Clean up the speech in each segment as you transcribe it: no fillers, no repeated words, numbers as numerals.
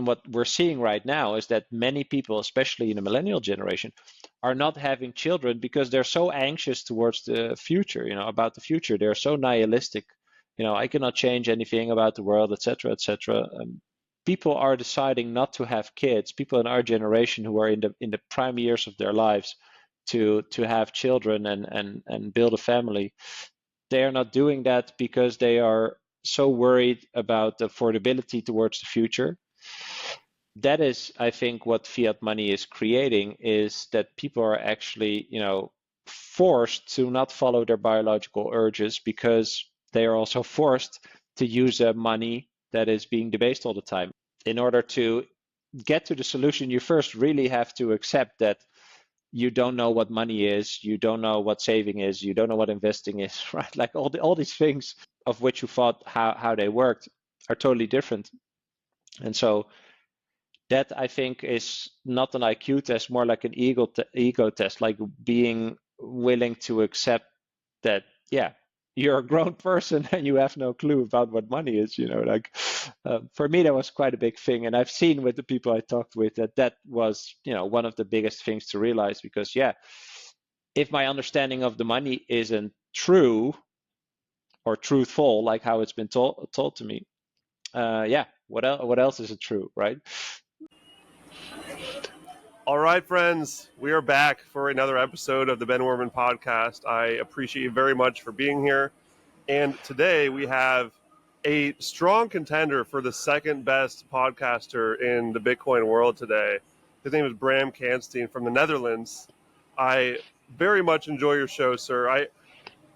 What we're seeing right now is that many people, especially in the millennial generation, are not having children because they're so anxious towards the future, about the future. They're so nihilistic. I cannot change anything about the world, etc., etc. People are deciding not to have kids. People in our generation who are in the prime years of their lives to have children and build a family. They are not doing that because they are so worried about the affordability towards the future. That is, I think, what fiat money is creating, is that people are actually, forced to not follow their biological urges because they are also forced to use money that is being debased all the time. In order to get to the solution, you first really have to accept that you don't know what money is, you don't know what saving is, you don't know what investing is, right? Like all these things of which you thought how they worked are totally different. And so that, I think, is not an IQ test, more like an ego test, like being willing to accept that, yeah, you're a grown person and you have no clue about what money is. For me, that was quite a big thing. And I've seen with the people I talked with that was, one of the biggest things to realize, because, yeah, if my understanding of the money isn't true or truthful, like how it's been told to me, what else is it true, right? All right, friends, we are back for another episode of the Ben Wehrman podcast. I appreciate you very much for being here. And today we have a strong contender for the second best podcaster in the Bitcoin world today. His name is Bram Kanstein from the Netherlands. I very much enjoy your show, sir.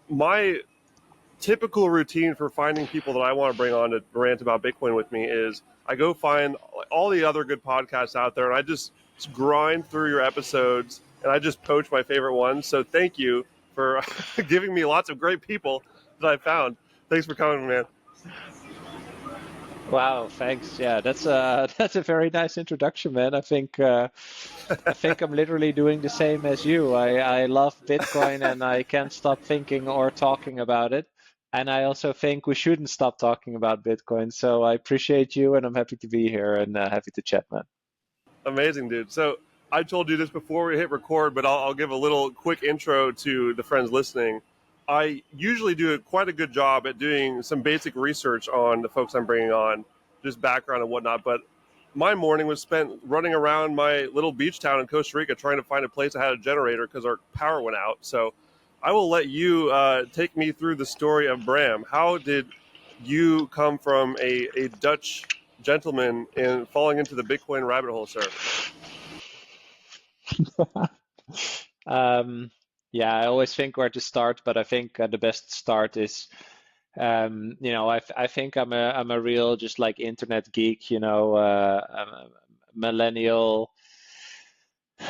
My typical routine for finding people that I want to bring on to rant about Bitcoin with me is I go find all the other good podcasts out there and I just grind through your episodes and I just poach my favorite ones. So thank you for giving me lots of great people that I found. Thanks for coming, man. Wow, thanks. Yeah, that's a that's a very nice introduction, man. I think I'm literally doing the same as you. I love Bitcoin and I can't stop thinking or talking about it. And I also think we shouldn't stop talking about Bitcoin. So I appreciate you and I'm happy to be here and happy to chat, man. Amazing, dude. So I told you this before we hit record, but I'll give a little quick intro to the friends listening. I usually do quite a good job at doing some basic research on the folks I'm bringing on, just background and whatnot. But my morning was spent running around my little beach town in Costa Rica trying to find a place that had a generator because our power went out. So I will let you take me through the story of Bram. How did you come from a Dutch gentleman in falling into the Bitcoin rabbit hole, sir? Yeah, I always think where to start, but I think the best start is, I think I'm a real just like internet geek, I'm a millennial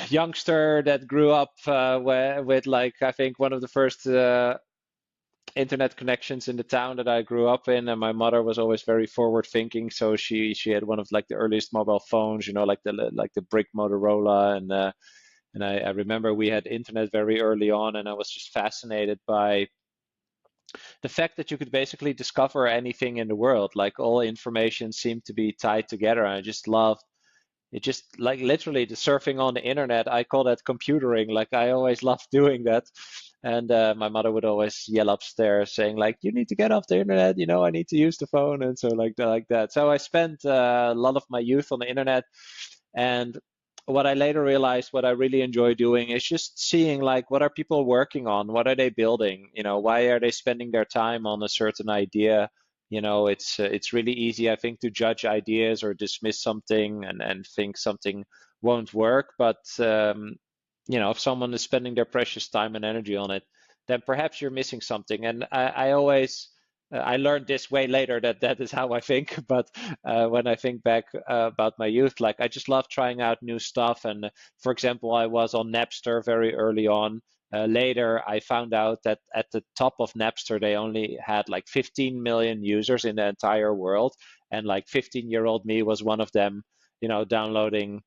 youngster that grew up with like I think one of the first internet connections in the town that I grew up in, and my mother was always very forward thinking, so she had one of like the earliest mobile phones, like the brick Motorola, and I remember we had internet very early on, and I was just fascinated by the fact that you could basically discover anything in the world. Like all information seemed to be tied together. And I just loved it, just like literally the surfing on the internet. I call that computering. Like I always loved doing that. And my mother would always yell upstairs saying like, you need to get off the internet, I need to use the phone. And so like that. So I spent a lot of my youth on the internet. And what I later realized, what I really enjoy doing is just seeing like what are people working on, what are they building, why are they spending their time on a certain idea. It's really easy, I think, to judge ideas or dismiss something and think something won't work. But if someone is spending their precious time and energy on it, then perhaps you're missing something. And I always I learned this way later that is how I think. But when I think back about my youth, like I just love trying out new stuff. And for example, I was on Napster very early on. Later, I found out that at the top of Napster, they only had like 15 million users in the entire world. And like 15-year-old me was one of them, downloading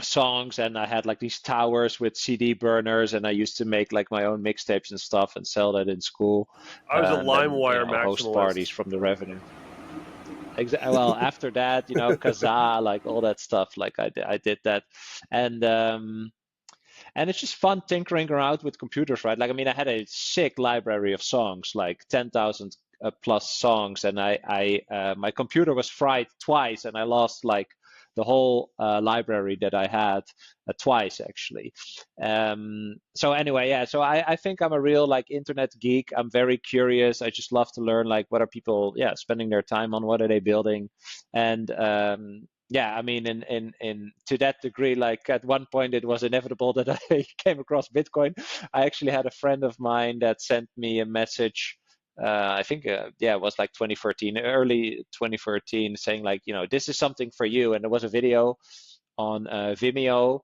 songs. And I had like these towers with CD burners, and I used to make like my own mixtapes and stuff and sell that in school, I was a and then LimeWire host maximalist. parties from the revenue. well, after that, Kazaa, like all that stuff, like I did that, and and it's just fun tinkering around with computers, right? Like, I mean, I had a sick library of songs, like 10,000 plus songs, and my computer was fried twice, and I lost like the whole library that I had twice actually. So anyway, yeah. So I think I'm a real like internet geek. I'm very curious. I just love to learn like what are people, yeah, spending their time on, what are they building, and yeah, I mean, in to that degree, like at one point it was inevitable that I came across Bitcoin. I actually had a friend of mine that sent me a message. I think, yeah, it was like 2013, early 2013, saying like, this is something for you. And there was a video on Vimeo,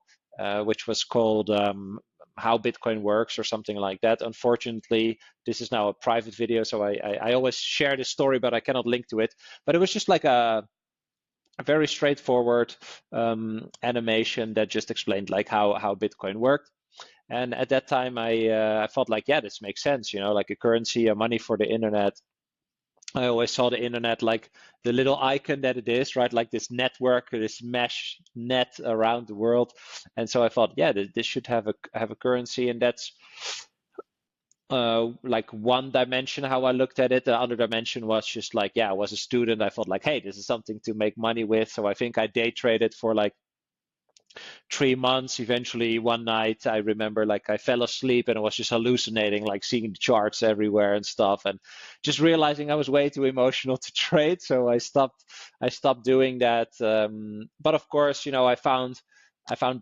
which was called How Bitcoin Works or something like that. Unfortunately, this is now a private video, so I always share this story, but I cannot link to it. But it was just like a very straightforward animation that just explained like how Bitcoin worked. And at that time, I felt like, yeah, this makes sense, like a currency, a money for the internet. I always saw the internet like the little icon that it is, right? Like this network, this mesh net around the world. And so I thought, yeah, this should have a currency, and that's like one dimension how I looked at it. The other dimension was just like, yeah, I was a student. I thought like, hey, this is something to make money with. So I think I day traded for like 3 months. Eventually, one night, I remember like I fell asleep and I was just hallucinating, like seeing the charts everywhere and stuff, and just realizing I was way too emotional to trade. So I stopped doing that. But of course, I found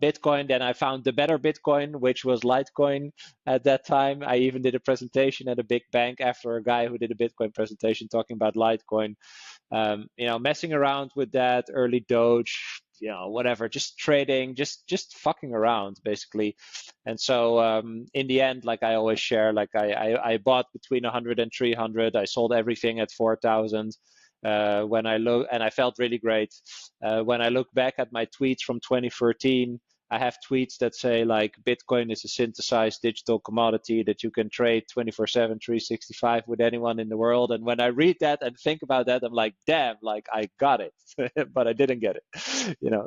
Bitcoin, then I found the better Bitcoin, which was Litecoin at that time. I even did a presentation at a big bank after a guy who did a Bitcoin presentation talking about Litecoin. Messing around with that early Doge, whatever, just trading, just fucking around basically. And so in the end, like I always share, like I bought between 100 and 300. I sold everything at 4,000. When I look, and I felt really great. When I look back at my tweets from 2013, I have tweets that say like Bitcoin is a synthesized digital commodity that you can trade 24/7, 365 with anyone in the world. And when I read that and think about that, I'm like, damn, like I got it, but I didn't get it,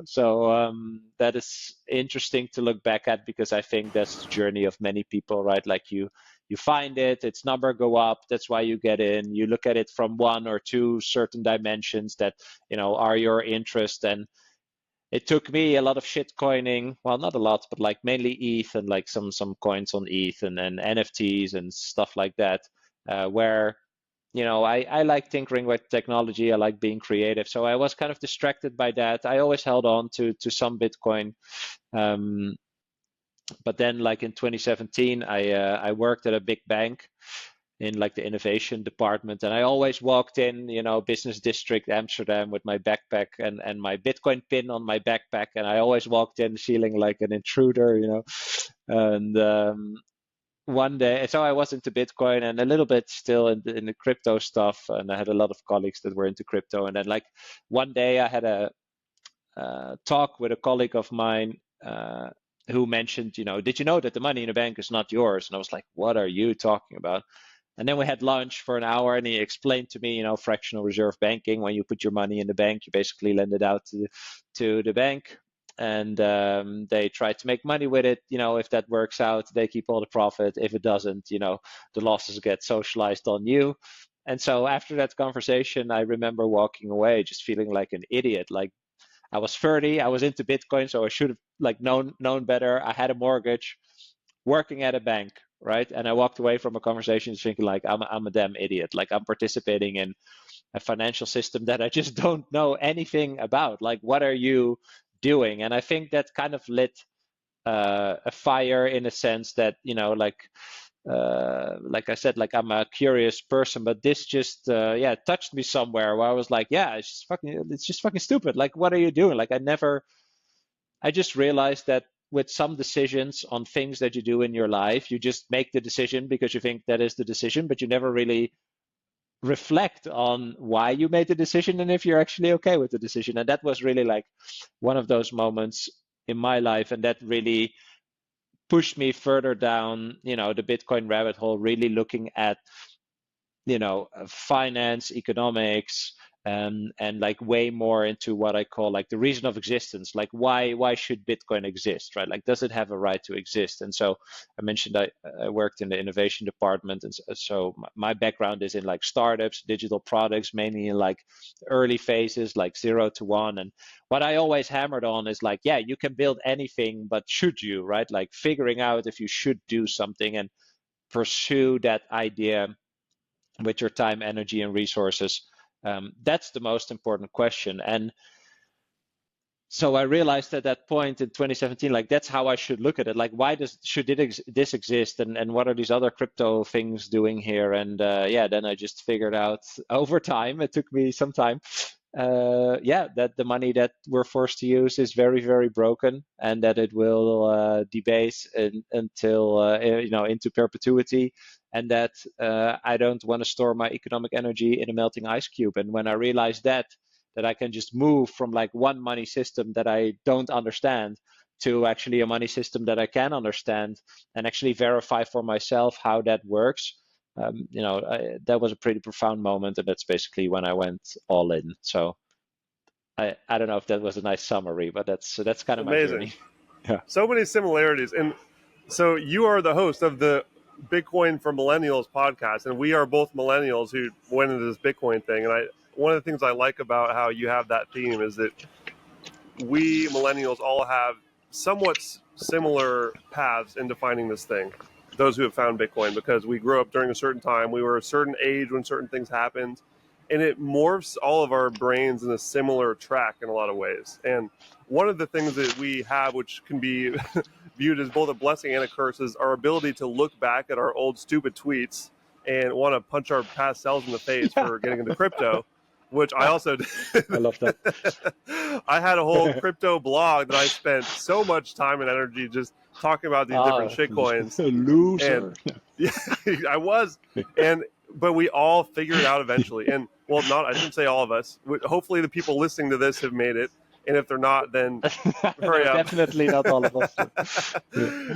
So that is interesting to look back at, because I think that's the journey of many people, right? Like you find it, its number go up, that's why you get in. You look at it from one or two certain dimensions that are your interest. And it took me a lot of shit coining, well, not a lot, but like mainly ETH and like some coins on ETH and NFTs and stuff like that, where I like tinkering with technology. I like being creative, so I was kind of distracted by that. I always held on to some Bitcoin. um, but then like in 2017, I worked at a big bank in like the innovation department, and I always walked in, business district Amsterdam with my backpack and my Bitcoin pin on my backpack, and I always walked in feeling like an intruder. And one day, so I was into Bitcoin and a little bit still in the crypto stuff, and I had a lot of colleagues that were into crypto. And then like one day I had a talk with a colleague of mine, who mentioned, did you know that the money in the bank is not yours? And I was like, what are you talking about? And then we had lunch for an hour, and he explained to me, fractional reserve banking. When you put your money in the bank, you basically lend it out to the bank, and they try to make money with it. If that works out, they keep all the profit. If it doesn't, the losses get socialized on you. And so after that conversation, I remember walking away just feeling like an idiot. Like, I was 30, I was into Bitcoin, so I should have like known better. I had a mortgage, working at a bank, right? And I walked away from a conversation thinking like I'm a damn idiot. Like, I'm participating in a financial system that I just don't know anything about. Like, what are you doing? And I think that kind of lit a fire, in a sense that, like I said, like I'm a curious person, but this just yeah, touched me somewhere where I was like, yeah, it's just fucking stupid. Like, what are you doing? Like, I just realized that with some decisions on things that you do in your life, you just make the decision because you think that is the decision, but you never really reflect on why you made the decision and if you're actually okay with the decision. And that was really like one of those moments in my life, and that really pushed me further down, the Bitcoin rabbit hole, really looking at, finance, economics, and like way more into what I call like the reason of existence. Like why should Bitcoin exist, right? Like does it have a right to exist? And so I mentioned I worked in the innovation department, and so my background is in like startups, digital products, mainly in like early phases, like 0 to 1. And what I always hammered on is like, yeah, you can build anything, but should you, right? Like figuring out if you should do something and pursue that idea with your time, energy, and resources. That's the most important question. And so I realized at that point in 2017, like that's how I should look at it. Like, why should this exist, and what are these other crypto things doing here? And yeah, then I just figured out over time. It took me some time. Yeah, that the money that we're forced to use is very, very broken, and that it will debase until into perpetuity, and that I don't want to store my economic energy in a melting ice cube. And when I realized that I can just move from like one money system that I don't understand to actually a money system that I can understand and actually verify for myself how that works. That was a pretty profound moment, and that's basically when I went all in. So I don't know if that was a nice summary, but that's kind of my Amazing. journey. Yeah. So many similarities. And so you are the host of the Bitcoin for Millennials podcast, and we are both millennials who went into this Bitcoin thing. And one of the things I like about how you have that theme is that we millennials all have somewhat similar paths in defining this thing. Those who have found Bitcoin, because we grew up during a certain time, we were a certain age when certain things happened, and it morphs all of our brains in a similar track in a lot of ways. And one of the things that we have, which can be viewed as both a blessing and a curse, is our ability to look back at our old stupid tweets and want to punch our past selves in the face for getting into crypto, which I also did. I love that. I had a whole crypto blog that I spent so much time and energy just talking about these different shitcoins. Loser. And yeah, I was. But we all figured it out eventually. And well, I shouldn't say all of us. Hopefully the people listening to this have made it. And if they're not, then hurry up. Definitely not all of us.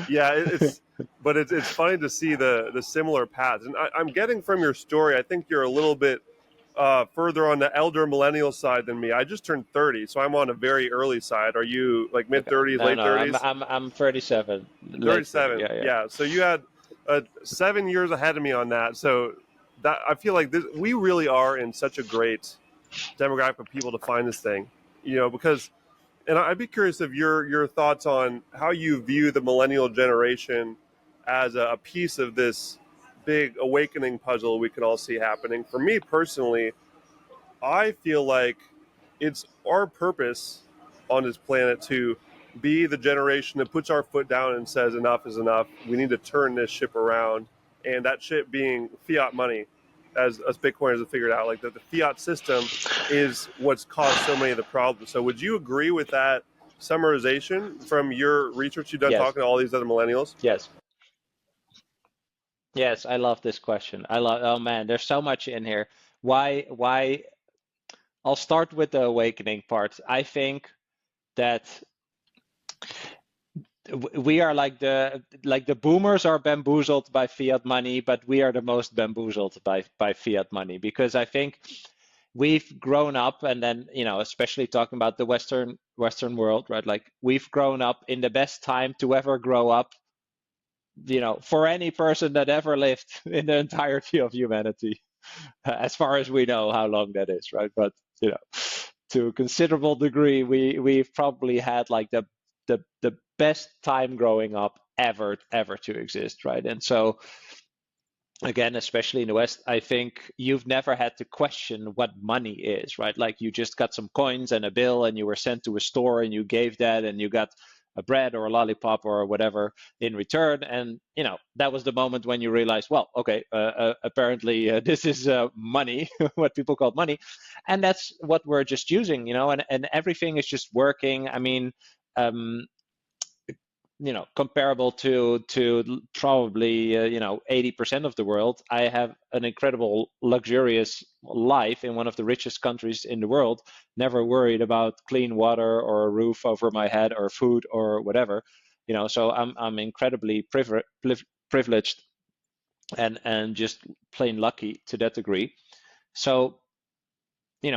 Yeah, it's funny to see the similar paths. And I'm getting from your story, I think you're a little bit further on the elder millennial side than me. I just turned 30, so I'm on a very early side. Are you like mid 30s, late 30s? I'm 37. 37. Yeah. So you had 7 years ahead of me on that. So that I feel like we really are in such a great demographic of people to find this thing, because, and I'd be curious of your thoughts on how you view the millennial generation as a piece of this big awakening puzzle we can all see happening. For me personally, I feel like it's our purpose on this planet to be the generation that puts our foot down and says enough is enough. We need to turn this ship around, and that ship being fiat money, as us Bitcoiners have figured out, like that the fiat system is what's caused so many of the problems. So would you agree with that summarization from your research you've done talking to all these other millennials? Yes, I love this question. Oh man, there's so much in here. Why? I'll start with the awakening part. I think that we are like the boomers are bamboozled by fiat money, but we are the most bamboozled by fiat money, because I think we've grown up, and then especially talking about the Western world, right? Like we've grown up in the best time to ever grow up, for any person that ever lived in the entirety of humanity, as far as we know how long that is, right? But to a considerable degree, we've probably had like the best time growing up ever to exist, right? And so again, especially in the West, I think you've never had to question what money is, right? Like you just got some coins and a bill, and you were sent to a store, and you gave that, and you got a bread or a lollipop or whatever in return. And that was the moment when you realized, well, okay, apparently this is money, what people call money, and that's what we're just using, and everything is just working. I mean, comparable to probably 80% of the world, I have an incredible luxurious life in one of the richest countries in the world, never worried about clean water or a roof over my head or food or whatever. So I'm incredibly privileged and just plain lucky to that degree. So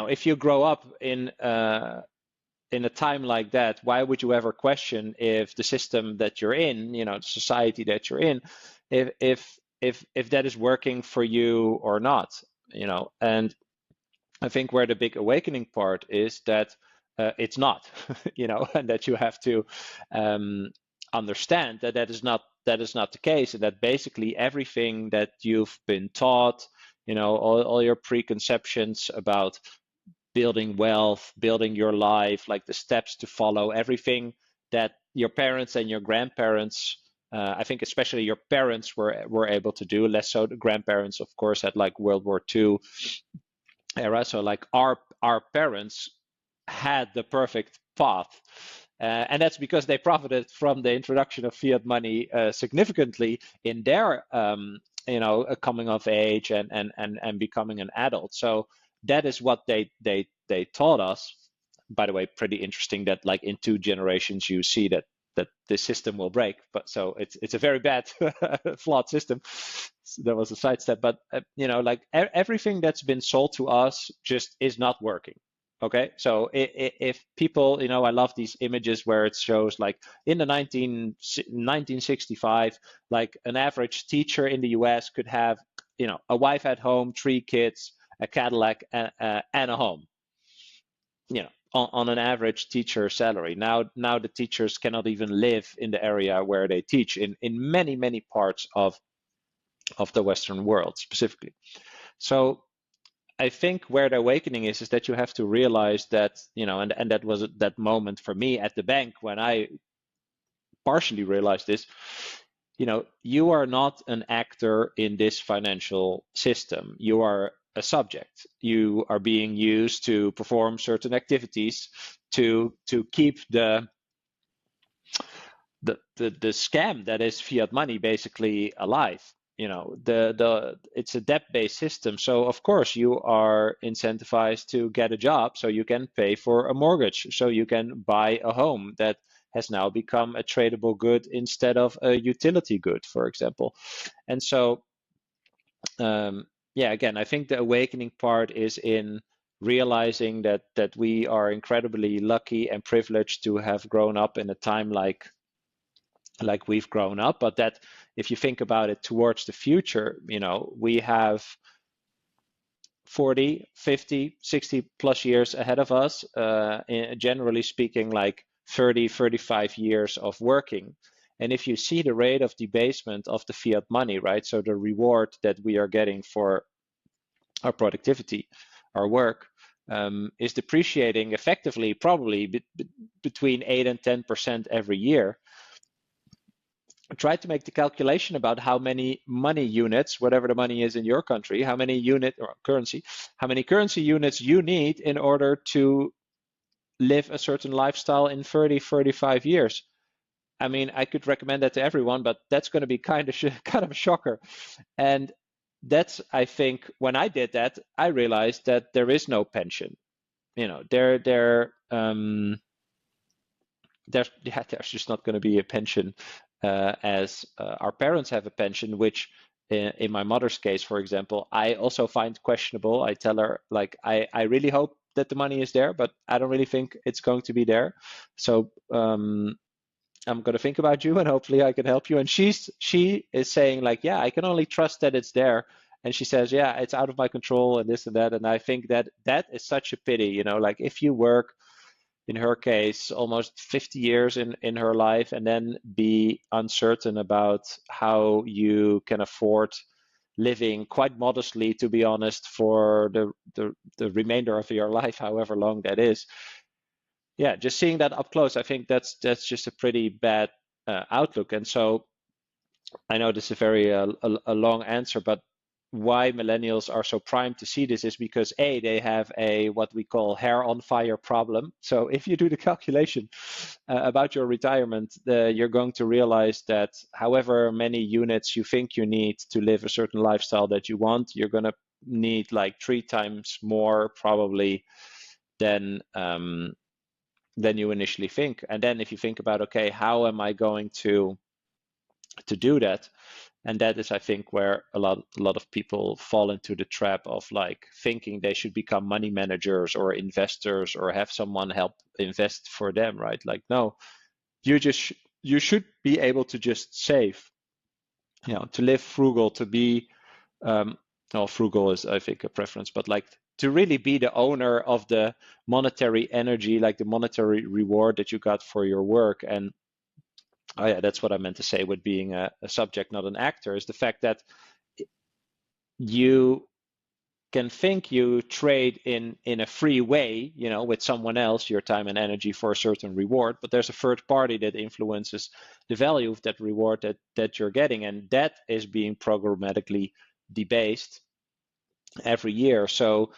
if you grow up in a time like that, why would you ever question if the system that you're in, the society that you're in, if that is working for you or not, And I think where the big awakening part is that it's not, and that you have to understand that that is not the case, and that basically everything that you've been taught, all your preconceptions about building wealth, building your life, like the steps to follow, everything that your parents and your grandparents, I think especially your parents were able to do, less so the grandparents, of course, had like World War II era. So like our parents had the perfect path. And that's because they profited from the introduction of fiat money significantly in their coming of age and becoming an adult. So that is what they taught us. By the way, pretty interesting that like in 2 generations you see that the system will break. But so it's a very bad flawed system. So that was a sidestep. But like everything that's been sold to us just is not working. Okay, so if people, I love these images where it shows like in the 1965, like an average teacher in the US could have, a wife at home, 3 kids, a Cadillac, and a home, on an average teacher salary. Now the teachers cannot even live in the area where they teach in many, many parts of the Western world specifically. So I think where the awakening is that you have to realize that, and that was that moment for me at the bank when I partially realized this, you are not an actor in this financial system. You are a subject. You are being used to perform certain activities to keep the scam that is fiat money basically alive. It's a debt-based system, so of course you are incentivized to get a job so you can pay for a mortgage, so you can buy a home that has now become a tradable good instead of a utility good, for example. And so again, I think the awakening part is in realizing that we are incredibly lucky and privileged to have grown up in a time like we've grown up, but that if you think about it towards the future, we have 40, 50, 60 plus years ahead of us, generally speaking, like 30, 35 years of working. And if you see the rate of debasement of the fiat money, right, so the reward that we are getting for our productivity, our work, is depreciating effectively, probably between 8 and 10% every year. Try to make the calculation about how many money units, whatever the money is in your country, how many currency units you need in order to live a certain lifestyle in 30, 35 years. I mean, I could recommend that to everyone, but that's going to be kind of a shocker. And that's, I think, when I did that, I realized that there is no pension. There's just not going to be a pension as our parents have a pension, which in my mother's case, for example, I also find questionable. I tell her, like, I really hope that the money is there, but I don't really think it's going to be there. So I'm going to think about you and hopefully I can help you. And she is saying like, yeah, I can only trust that it's there. And she says, yeah, it's out of my control and this and that. And I think that is such a pity, like if you work, in her case, almost 50 years in her life, and then be uncertain about how you can afford living quite modestly, to be honest, for the remainder of your life, however long that is. Yeah, just seeing that up close, I think that's just a pretty bad outlook. And so I know this is a very a long answer, but why millennials are so primed to see this is because they have a what we call hair on fire problem. So if you do the calculation about your retirement, you're going to realize that however many units you think you need to live a certain lifestyle that you want, you're going to need like 3 times more probably than you initially think. And then if you think about, okay, how am I going to to do that. And that is, I think, where a lot of people fall into the trap of like thinking they should become money managers or investors or have someone help invest for them, right? Like, no, you should be able to just save, to live frugal, to be, well, frugal is, I think, a preference, but like to really be the owner of the monetary energy, like the monetary reward that you got for your work. And oh yeah, that's what I meant to say with being a subject, not an actor, is the fact that you can think you trade in a free way, with someone else, your time and energy for a certain reward, but there's a third party that influences the value of that reward that you're getting, and that is being programmatically debased every year. So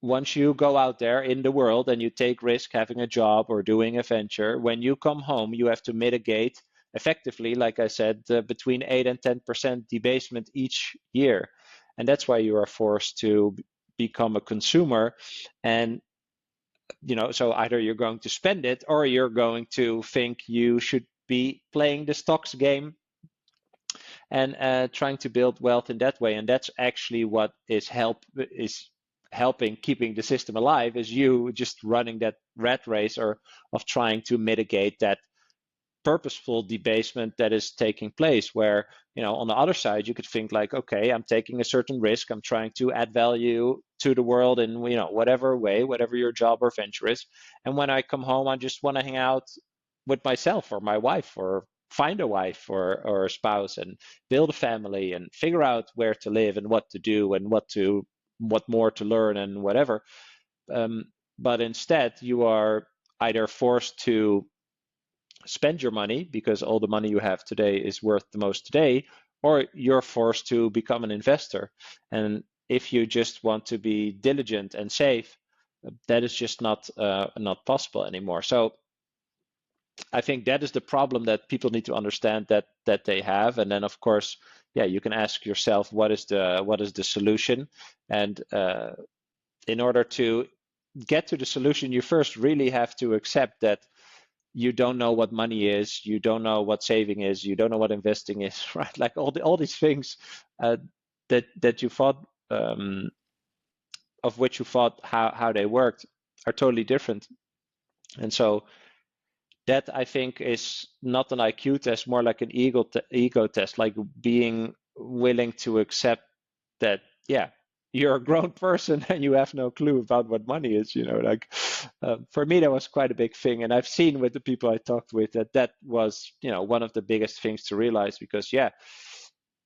once you go out there in the world and you take risk having a job or doing a venture, when you come home, you have to mitigate effectively, like I said, between 8 and 10% debasement each year. And that's why you are forced to become a consumer. And, so either you're going to spend it or you're going to think you should be playing the stocks game and trying to build wealth in that way. And that's actually what is helping keeping the system alive, is you just running that rat race or of trying to mitigate that purposeful debasement that is taking place, where on the other side you could think like, okay, I'm taking a certain risk, I'm trying to add value to the world in whatever way, whatever your job or venture is, and when I come home I just want to hang out with myself or my wife, or find a wife or a spouse and build a family and figure out where to live and what to do and what more to learn and whatever. But instead you are either forced to spend your money because all the money you have today is worth the most today, or you're forced to become an investor. And if you just want to be diligent and safe, that is just not possible anymore. So I think that is the problem that people need to understand that they have. And then of course, yeah, you can ask yourself, what is the solution? And in order to get to the solution, you first really have to accept that you don't know what money is, you don't know what saving is, you don't know what investing is, right? Like all these things that you thought, of which you thought how they worked, are totally different. And so that, I think, is not an IQ test, more like an ego test, like being willing to accept that, yeah, you're a grown person and you have no clue about what money is. Like for me, that was quite a big thing. And I've seen with the people I talked with that was, one of the biggest things to realize, because, yeah,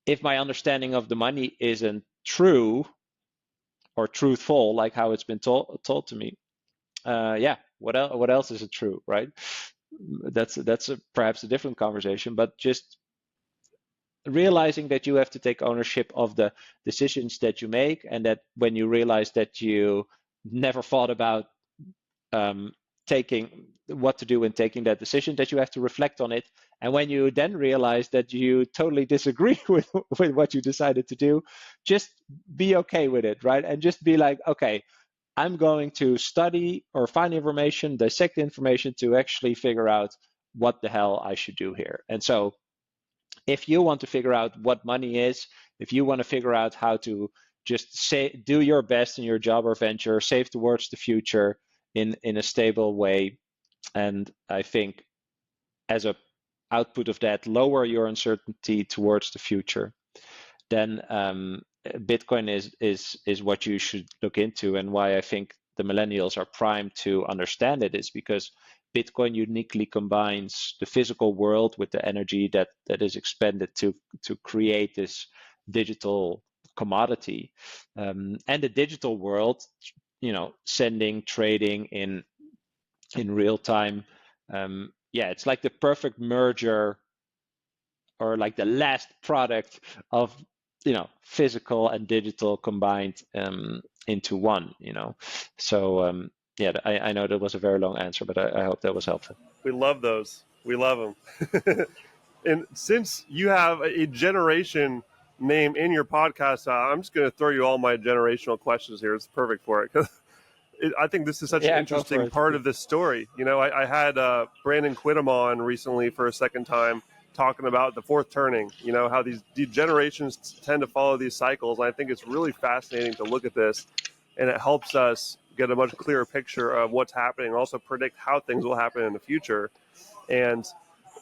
if my understanding of the money isn't true or truthful, like how it's been told to me, yeah, what else is it true, right? That's perhaps a different conversation, but just realizing that you have to take ownership of the decisions that you make, and that when you realize that you never thought about taking what to do in taking that decision, that you have to reflect on it. And when you then realize that you totally disagree with what you decided to do, just be okay with it, right? And just be like, okay, I'm going to study or find information, dissect information to actually figure out what the hell I should do here. And so if you want to figure out what money is, if you want to figure out how to just do your best in your job or venture, save towards the future in a stable way, and I think as a output of that, lower your uncertainty towards the future, then Bitcoin is what you should look into. And why I think the millennials are primed to understand it is because Bitcoin uniquely combines the physical world with the energy that is expended to create this digital commodity, and the digital world, sending, trading in real time. Yeah, it's like the perfect merger, or like the last product of physical and digital combined into one. So yeah, I know that was a very long answer, but I hope that was helpful. We love those. We love them. And since you have a generation name in your podcast, I'm just going to throw you all my generational questions here. It's perfect for it, because I think this is such an Yeah, go for interesting it. part of this story. I had Brandon Quittem on recently for a second time, talking about the fourth turning, you know, how these generations tend to follow these cycles. And I think it's really fascinating to look at this, and it helps us get a much clearer picture of what's happening and also predict how things will happen in the future. And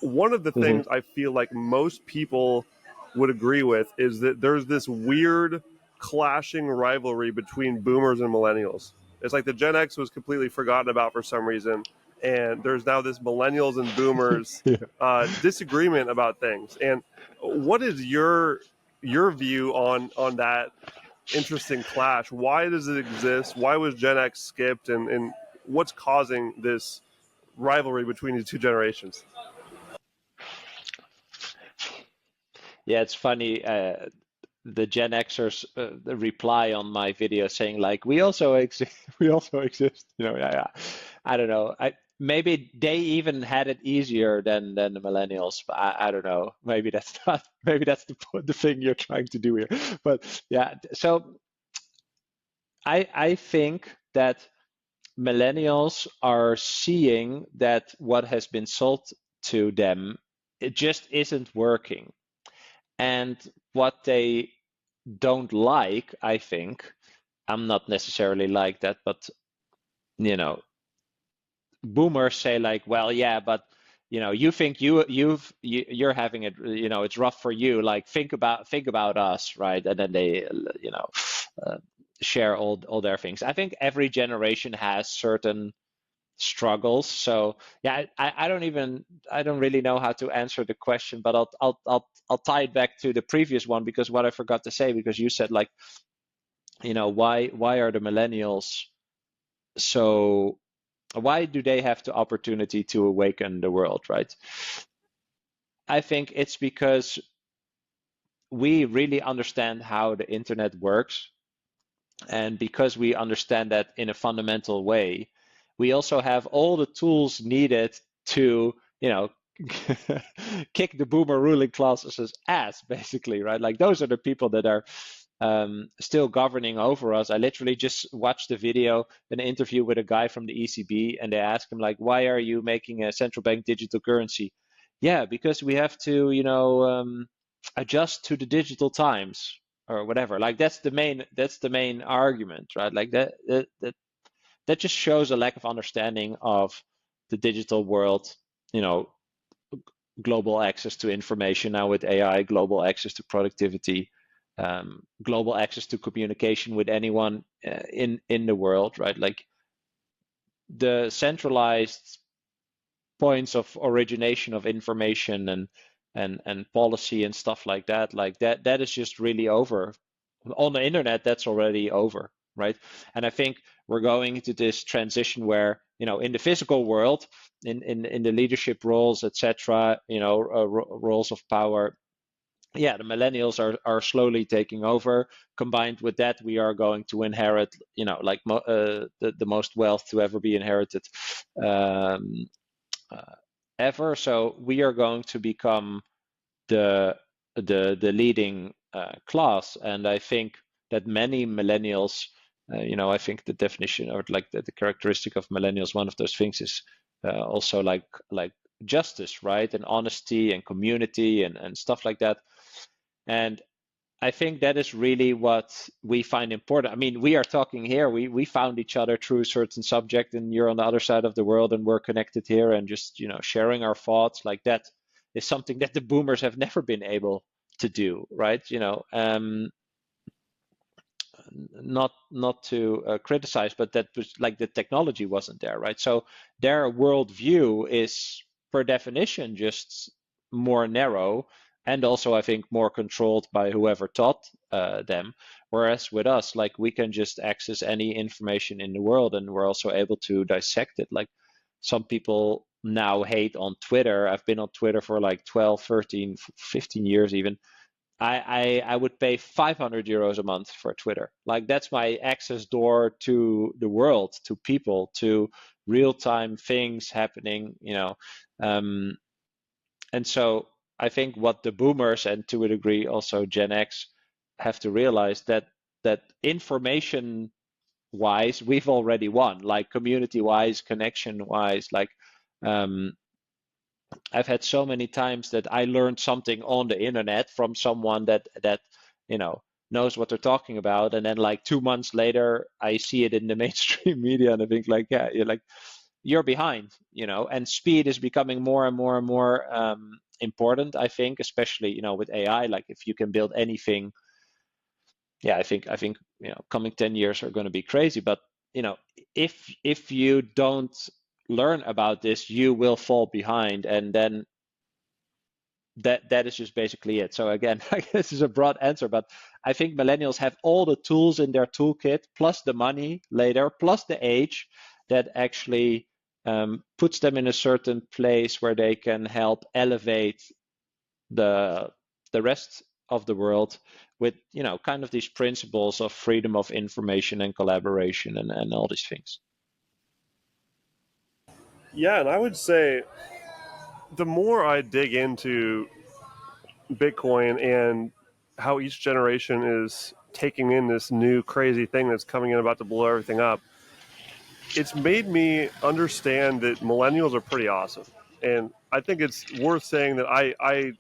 one of the Hmm. things I feel like most people would agree with is that there's this weird clashing rivalry between boomers and millennials. It's like the Gen X was completely forgotten about for some reason, and there's now this millennials and boomers Yeah. disagreement about things. And what is your view on that interesting clash? Why does it exist? Why was Gen X skipped, and what's causing this rivalry between the two generations? Yeah, it's funny. The Gen Xers reply on my video saying like, "We also exist. We also exist." Yeah, yeah. I don't know. Maybe they even had it easier than the millennials. But I don't know. Maybe that's not. Maybe that's the thing you're trying to do here. But yeah. So I think that millennials are seeing that what has been sold to them, it just isn't working. And what they don't like, I think, I'm not necessarily like that, but you know, boomers say like, well, yeah, but you think you're having it, it's rough for you. Like think about us, right? And then they, uh, share all their things. I think every generation has certain struggles. So yeah, I don't really know how to answer the question, but I'll tie it back to the previous one, because what I forgot to say, because you said like, why are the millennials so why do they have the opportunity to awaken the world, right? I think it's because we really understand how the internet works, and because we understand that in a fundamental way, we also have all the tools needed to, kick the boomer ruling classes' ass, basically, right? Like those are the people that are still governing over us. I literally just watched a video, an interview with a guy from the ECB, and they asked him like, "Why are you making a central bank digital currency?" Yeah, because we have to, adjust to the digital times or whatever. Like that's the main argument, right? Like that just shows a lack of understanding of the digital world. You know, global access to information now with AI, global access to productivity, global access to communication with anyone in the world, right? Like the centralized points of origination of information and policy and stuff like that is just really over. On the internet, that's already over, right? And I think we're going into this transition where, in the physical world, in the leadership roles, etc., roles of power, yeah, the millennials are slowly taking over. Combined with that, we are going to inherit, like the most wealth to ever be inherited, um, uh, ever. So we are going to become the the leading class, and I think that many millennials, I think the definition, or like the characteristic of millennials, one of those things is also like justice, right, and honesty and community and stuff like that. And I think that is really what we find important. I mean, we are talking here. We found each other through a certain subject, and you're on the other side of the world, and we're connected here, and just sharing our thoughts like that is something that the boomers have never been able to do, right? Not to criticize, but that was like the technology wasn't there, right? So their worldview is per definition just more narrow, and also I think more controlled by whoever taught them. Whereas with us, like we can just access any information in the world, and we're also able to dissect it. Like some people now hate on Twitter. I've been on Twitter for like 12, 13, 15 years even. I would pay 500 euros a month for Twitter. Like that's my access door to the world, to people, to real time things happening, Um, and so I think what the boomers, and to a degree also Gen X, have to realize that information wise, we've already won, like community wise, connection wise, like um, I've had so many times that I learned something on the internet from someone that you know knows what they're talking about, and then like 2 months later, I see it in the mainstream media, and I think like, yeah, you're behind, and speed is becoming more and more and more important. I think, especially with AI, like if you can build anything, yeah, I think coming 10 years are going to be crazy, but you know if you don't learn about this, you will fall behind, and then that is just basically it. So again, this is a broad answer, but I think millennials have all the tools in their toolkit, plus the money later, plus the age, that actually puts them in a certain place where they can help elevate the rest of the world with kind of these principles of freedom of information and collaboration and all these things. Yeah, and I would say the more I dig into Bitcoin and how each generation is taking in this new crazy thing that's coming in about to blow everything up, it's made me understand that millennials are pretty awesome. And I think it's worth saying that I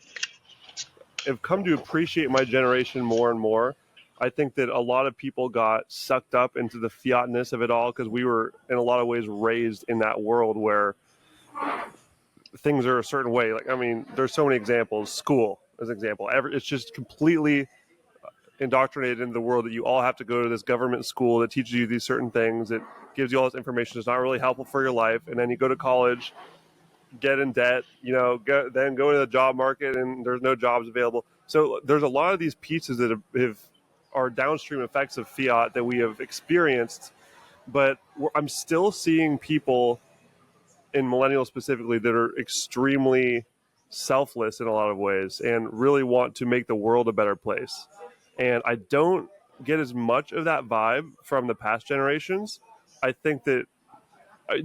have come to appreciate my generation more and more. I think that a lot of people got sucked up into the fiatness of it all because we were, in a lot of ways, raised in that world where things are a certain way. Like, I mean, there's so many examples. School, as an example, it's just completely indoctrinated into the world that you all have to go to this government school that teaches you these certain things. It gives you all this information. It's not really helpful for your life. And then you go to college, get in debt, then go to the job market, and there's no jobs available. So there's a lot of these pieces that have are downstream effects of fiat that we have experienced. But I'm still seeing people in millennials specifically that are extremely selfless in a lot of ways and really want to make the world a better place. And I don't get as much of that vibe from the past generations. I think that,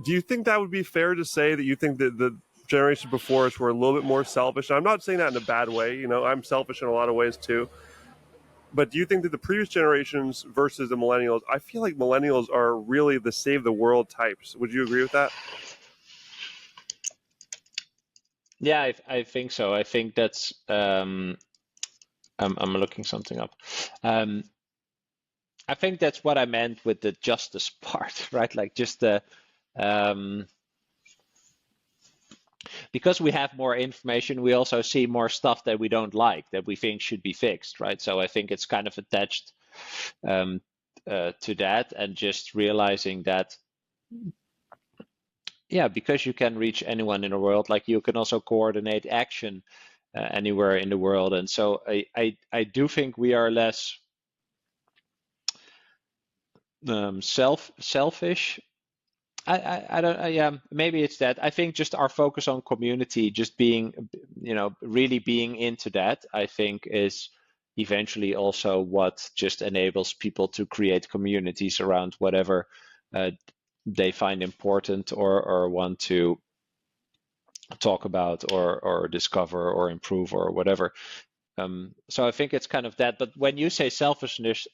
do you think that would be fair to say that you think that the generations before us were a little bit more selfish? And I'm not saying that in a bad way. I'm selfish in a lot of ways too. But do you think that the previous generations versus the millennials, I feel like millennials are really the save the world types. Would you agree with that? Yeah, I think so. I think that's I'm looking something up. um I think that's what I meant with the justice part, right? Like just the um because we have more information, we also see more stuff that we don't like, that we think should be fixed, right? So I think it's kind of attached um, to that, and just realizing that, yeah, because you can reach anyone in the world, like you can also coordinate action anywhere in the world. And so I do think we are less selfish. I don't, yeah, maybe it's that. I think just our focus on community, just being, really being into that, I think is eventually also what just enables people to create communities around whatever uh, they find important, or want to talk about, or discover or improve or whatever. So I think it's kind of that. But when you say selfishness,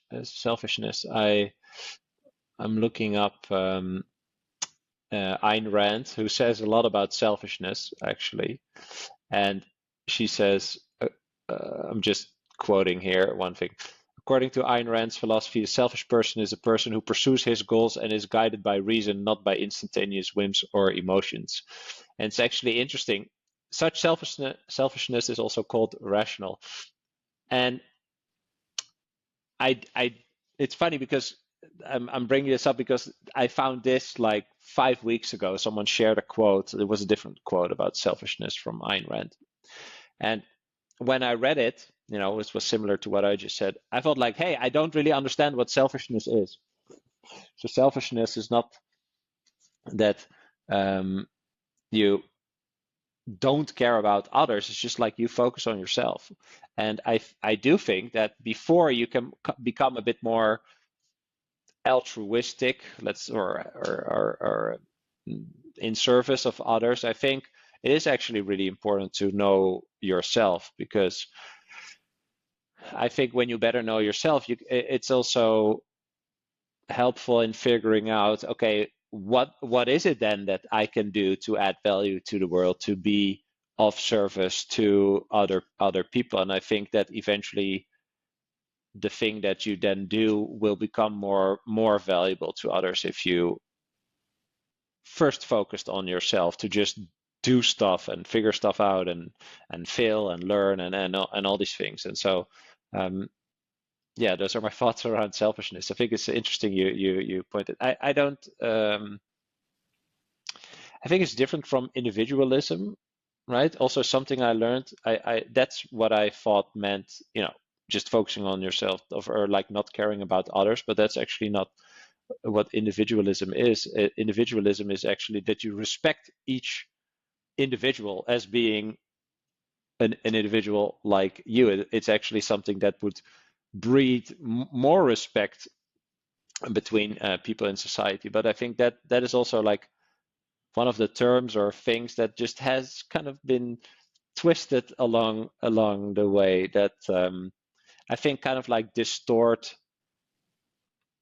I'm looking up Ayn Rand, who says a lot about selfishness, actually. And she says, I'm just quoting here one thing. According to Ayn Rand's philosophy, a selfish person is a person who pursues his goals and is guided by reason, not by instantaneous whims or emotions. And it's actually interesting. Such selfishness is also called rational. And I it's funny because I'm bringing this up because I found this like 5 weeks ago. Someone shared a quote. It was a different quote about selfishness from Ayn Rand. And when I read it, it was similar to what I just said. I felt like, hey, I don't really understand what selfishness is. So selfishness is not that you don't care about others. It's just like you focus on yourself. And I do think that before you can become a bit more altruistic, or in service of others, I think it is actually really important to know yourself, because I think when you better know yourself, it's also helpful in figuring out, okay, what is it then that I can do to add value to the world, to be of service to other people. And I think that eventually the thing that you then do will become more valuable to others if you first focused on yourself to just do stuff and figure stuff out and fail and learn and all these things. And so yeah, those are my thoughts around selfishness. I think it's interesting you pointed. I don't I think it's different from individualism, right? Also something I learned. I that's what I thought meant, just focusing on yourself or like not caring about others, but that's actually not what individualism is. Individualism is actually that you respect each individual as being an individual like you. It's actually something that would breed more respect between people in society. But I think that is also like one of the terms or things that just has kind of been twisted along the way that I think kind of like distort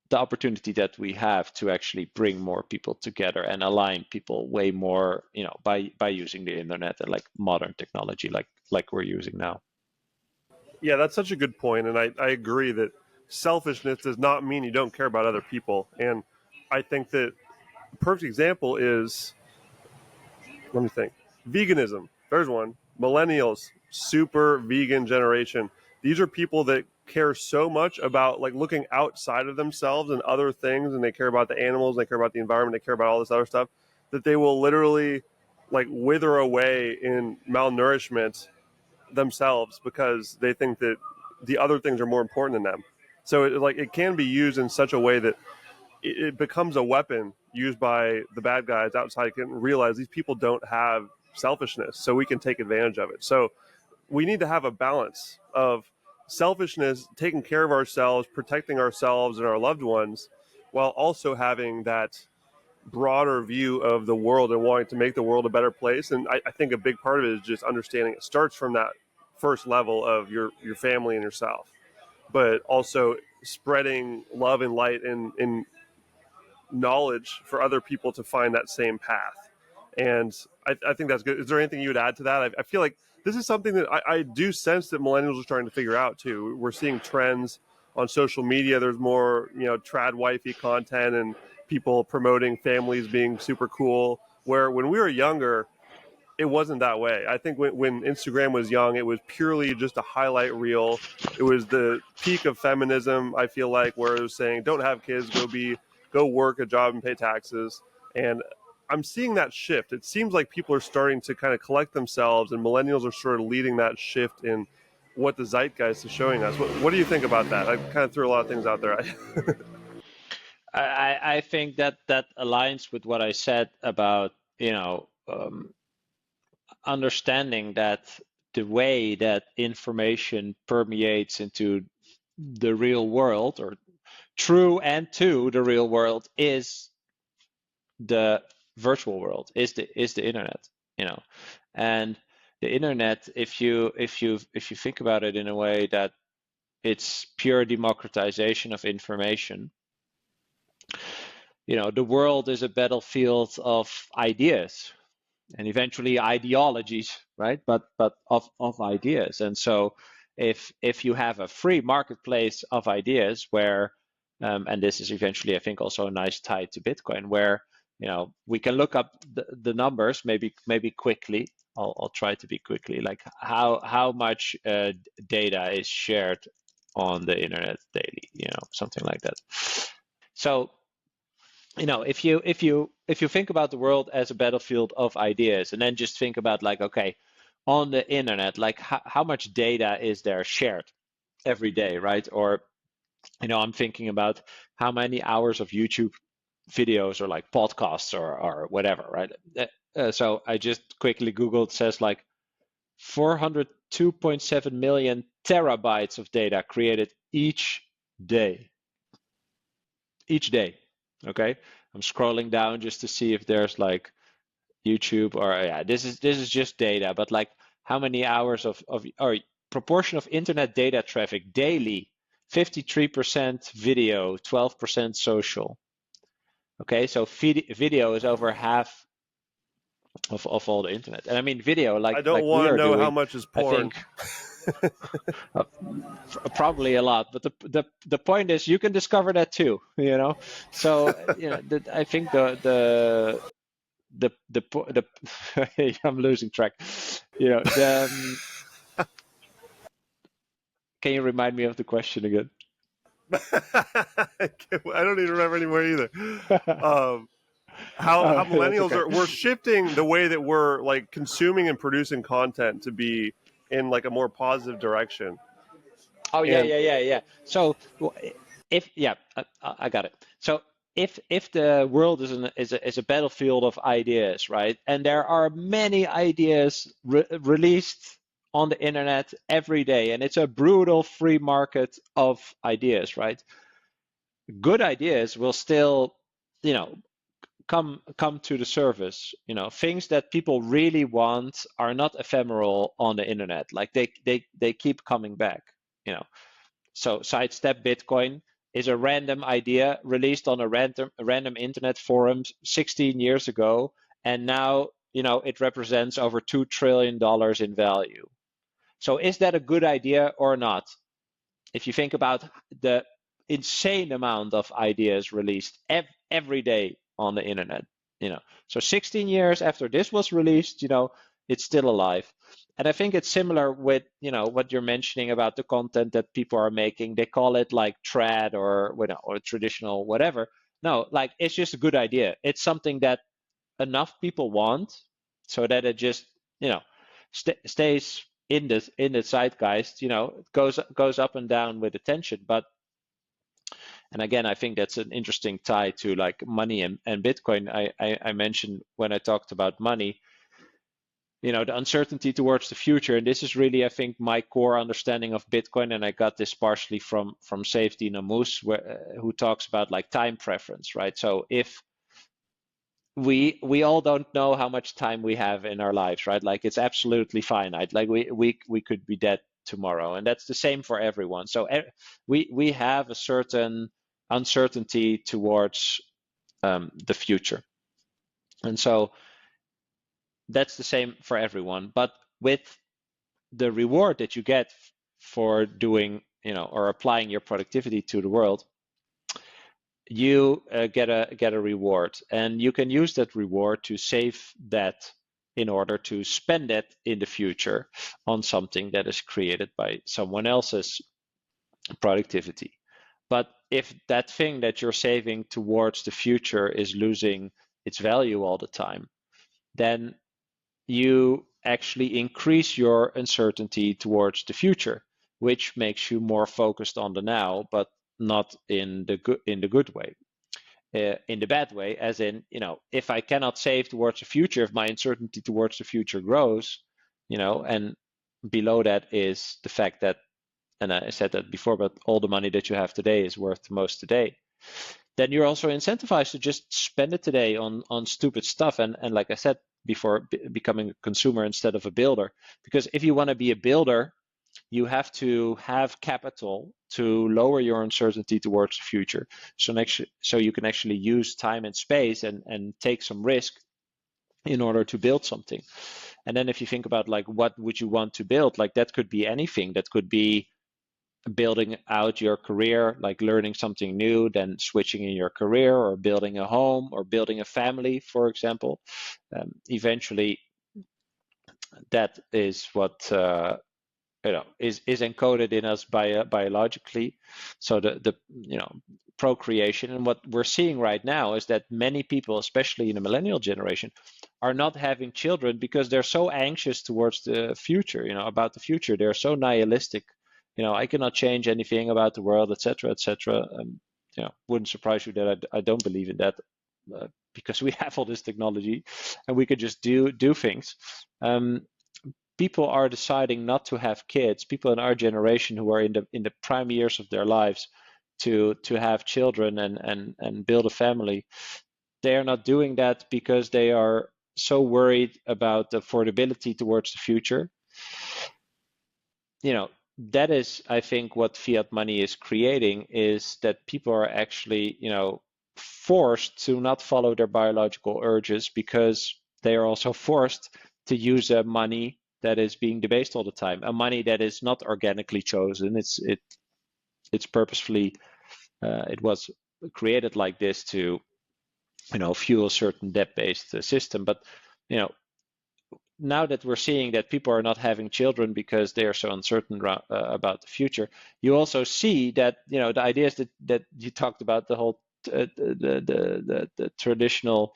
the opportunity that we have to actually bring more people together and align people way more, by using the internet and like modern technology like we're using now. Yeah, that's such a good point, and I agree that selfishness does not mean you don't care about other people. And I think that a perfect example is, let me think, veganism. There's one. Millennials, super vegan generation. These are people that care so much about like looking outside of themselves and other things, and they care about the animals, they care about the environment, they care about all this other stuff, that they will literally like wither away in malnourishment themselves because they think that the other things are more important than them. So it can be used in such a way that it becomes a weapon used by the bad guys outside can realize these people don't have selfishness, so we can take advantage of it. So we need to have a balance of selfishness, taking care of ourselves, protecting ourselves and our loved ones, while also having that broader view of the world and wanting to make the world a better place. And I think a big part of it is just understanding it starts from that first level of your family and yourself, but also spreading love and light and knowledge for other people to find that same path. And I think that's good. Is there anything you would add to that? I feel like this is something that I do sense that millennials are starting to figure out too. We're seeing trends on social media. There's more, trad wifey content and people promoting families being super cool. Where when we were younger, it wasn't that way. I think when Instagram was young, it was purely just a highlight reel. It was the peak of feminism, I feel like, where it was saying, don't have kids, go work a job and pay taxes. And I'm seeing that shift. It seems like people are starting to kind of collect themselves, and millennials are sort of leading that shift in what the zeitgeist is showing us. What do you think about that? I kind of threw a lot of things out there. I think that aligns with what I said about, understanding that the way that information permeates into the real world or through and to the real world is the virtual world, is the internet, and the internet, if you think about it in a way that it's pure democratization of information, the world is a battlefield of ideas and eventually ideologies, right? But of ideas. And so if you have a free marketplace of ideas where and this is eventually, I think, also a nice tie to Bitcoin, where we can look up the numbers maybe quickly. I'll try to be quickly, like how much data is shared on the internet daily, something like that. So if you think about the world as a battlefield of ideas, and then just think about like, okay, on the internet, like how much data is there shared every day, right? Or I'm thinking about how many hours of YouTube videos or like podcasts or whatever, right? So I just quickly Googled, says like 402.7 million terabytes of data created each day. Each day. Okay, I'm scrolling down just to see if there's like YouTube or yeah, this is just data, but like how many hours of or proportion of internet data traffic daily, 53% video, 12% social. Okay, so video is over half of all the internet. And I mean, video, I don't like we want to are know how doing, much is I porn. think uh, probably a lot. But the point is, you can discover that too. So I think the I'm losing track. The Can you remind me of the question again? I don't even remember anymore either. Um, how That's millennials okay. we're shifting the way that we're like consuming and producing content to be in like a more positive direction. Oh yeah, And yeah, yeah, yeah. So if yeah, I got it. So if the world is a battlefield of ideas, right? And there are many ideas released on the internet every day, and it's a brutal free market of ideas, right? Good ideas will still, you know, come to the surface. Things that people really want are not ephemeral on the internet. Like they keep coming back. You know, so sidestep Bitcoin is a random idea released on a random internet forum 16 years ago, and now it represents over $2 trillion in value. So is that a good idea or not? If you think about the insane amount of ideas released every day on the internet, so 16 years after this was released, it's still alive. And I think it's similar with what you're mentioning about the content that people are making. They call it like trad or traditional whatever. No, like it's just a good idea. It's something that enough people want so that it just stays in the zeitgeist. It goes up and down with attention. But and again, I think that's an interesting tie to like money and Bitcoin. I mentioned when I talked about money, the uncertainty towards the future. And this is really, I think, my core understanding of Bitcoin. And I got this partially from Safety Namus, who talks about like time preference, right? So if we all don't know how much time we have in our lives, right? Like it's absolutely finite. Like we could be dead tomorrow, and that's the same for everyone. So we have a certain uncertainty towards the future, and so that's the same for everyone. But with the reward that you get for doing, or applying your productivity to the world, you get a reward, and you can use that reward to save that in order to spend it in the future on something that is created by someone else's productivity. But if that thing that you're saving towards the future is losing its value all the time, then you actually increase your uncertainty towards the future, which makes you more focused on the now, but not in the good way. In the bad way, as in, if I cannot save towards the future, if my uncertainty towards the future grows, and below that is the fact that, and I said that before, but all the money that you have today is worth the most today, then you're also incentivized to just spend it today on stupid stuff. And like I said before, becoming a consumer instead of a builder. Because if you want to be a builder, you have to have capital to lower your uncertainty towards the future. So you can actually use time and space and take some risk in order to build something. And then if you think about like what would you want to build, like that could be anything. That could be building out your career, like learning something new, then switching in your career, or building a home, or building a family, for example. Eventually, that is what is encoded in us biologically. So the procreation. And what we're seeing right now is that many people, especially in the millennial generation, are not having children because they're so anxious towards the future, about the future. They're so nihilistic. I cannot change anything about the world, etc., etc. Wouldn't surprise you that I don't believe in that, because we have all this technology and we could just do things. People are deciding not to have kids. People in our generation who are in the prime years of their lives to have children and build a family, they are not doing that because they are so worried about the affordability towards the future. That is, I think, what fiat money is creating, is that people are actually forced to not follow their biological urges because they are also forced to use a money that is being debased all the time, a money that is not organically chosen. It's purposefully it was created like this to fuel a certain debt-based system. But now that we're seeing that people are not having children because they are so uncertain about the future, you also see that the ideas that you talked about, the whole the traditional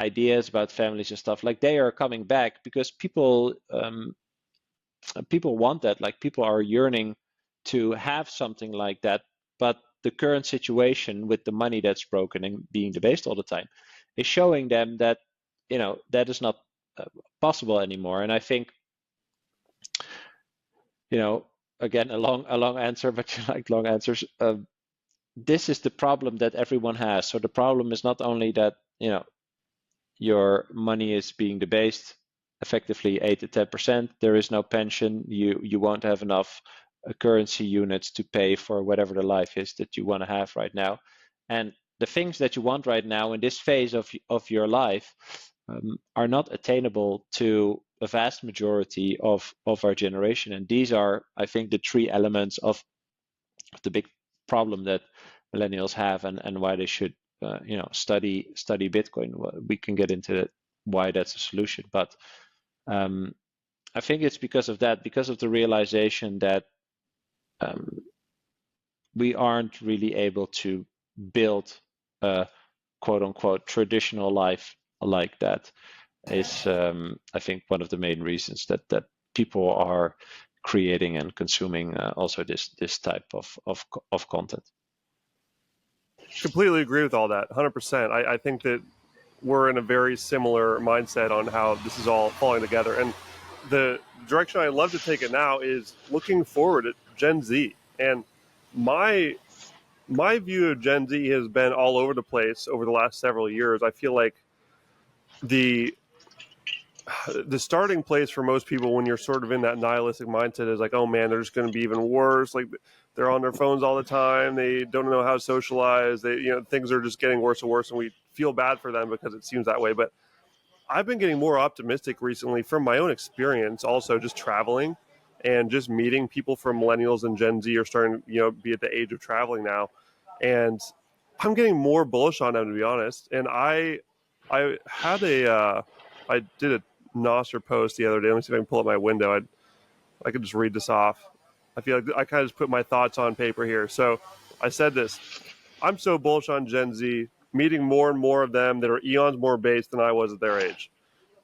ideas about families and stuff, like they are coming back because people want that. Like people are yearning to have something like that, but the current situation with the money that's broken and being debased all the time is showing them that that is not possible anymore. And I think again, a long answer, but you like long answers. This is the problem that everyone has. So the problem is not only that your money is being debased effectively 8 to 10%. There is no pension. You won't have enough currency units to pay for whatever the life is that you want to have right now. And the things that you want right now in this phase of your life are not attainable to a vast majority of our generation. And these are, I think, the three elements of the big problem that millennials have, and why they should study Bitcoin. We can get into why that's a solution, but I think it's because of that, because of the realization that we aren't really able to build a quote unquote traditional life like that. Is I think one of the main reasons that people are creating and consuming also this type of content. Completely agree with all that, 100%. I think that we're in a very similar mindset on how this is all falling together. And the direction I love to take it now is looking forward at Gen Z. And my view of Gen Z has been all over the place over the last several years. I feel like the starting place for most people when you're sort of in that nihilistic mindset is like, oh man, they're just going to be even worse. Like they're on their phones all the time. They don't know how to socialize. Things are just getting worse and worse, and we feel bad for them because it seems that way. But I've been getting more optimistic recently from my own experience, also just traveling and just meeting people from millennials and Gen Z are starting to be at the age of traveling now, and I'm getting more bullish on them, to be honest. And I did a Nostr post the other day. Let me see if I can pull up my window. I could just read this off. I feel like I kind of just put my thoughts on paper here. So I said this: I'm so bullish on Gen Z, meeting more and more of them that are eons more based than I was at their age.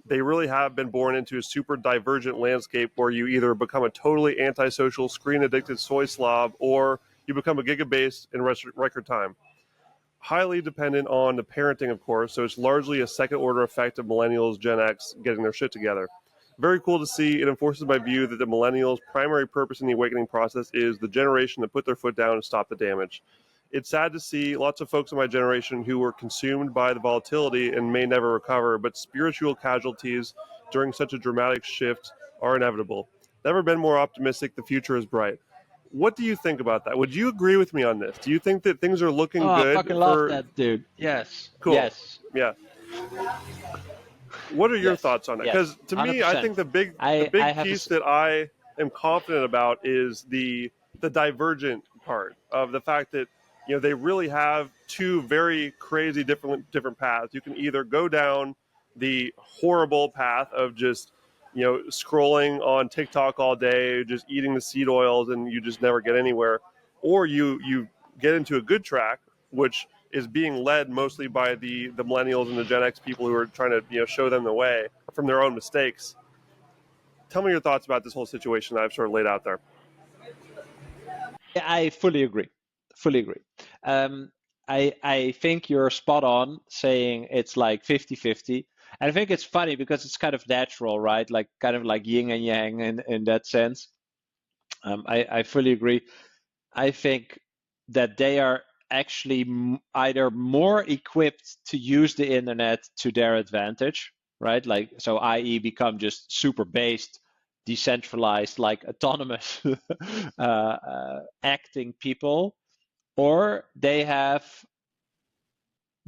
They really have been born into a super divergent landscape where you either become a totally antisocial, screen-addicted soy slob, or you become a gigabase in record time. Highly dependent on the parenting, of course, so it's largely a second-order effect of millennials, Gen X getting their shit together. Very cool to see. It enforces my view that the millennials' primary purpose in the awakening process is the generation to put their foot down and stop the damage. It's sad to see lots of folks in my generation who were consumed by the volatility and may never recover, but spiritual casualties during such a dramatic shift are inevitable. Never been more optimistic. The future is bright. What do you think about that? Would you agree with me on this? Do you think that things are looking I good fucking love for... that, dude. Yes. Cool. Yes. Yeah. What are your Yes. thoughts on that? Yes. Because to me, I 100%. think the big I have piece that I am confident about is the divergent part of the fact that they really have two very crazy different paths. You can either go down the horrible path of just scrolling on TikTok all day, just eating the seed oils, and you just never get anywhere, or you get into a good track, which is being led mostly by the millennials and the Gen X people who are trying to show them the way from their own mistakes. Tell me your thoughts about this whole situation that I've sort of laid out there. I fully agree. Fully agree. I think you're spot on saying it's like 50-50. And I think it's funny because it's kind of natural, right? Like kind of like yin and yang in that sense. I fully agree. I think that they are actually either more equipped to use the internet to their advantage, right? Like, so i.e. become just super based, decentralized, like autonomous acting people, or they have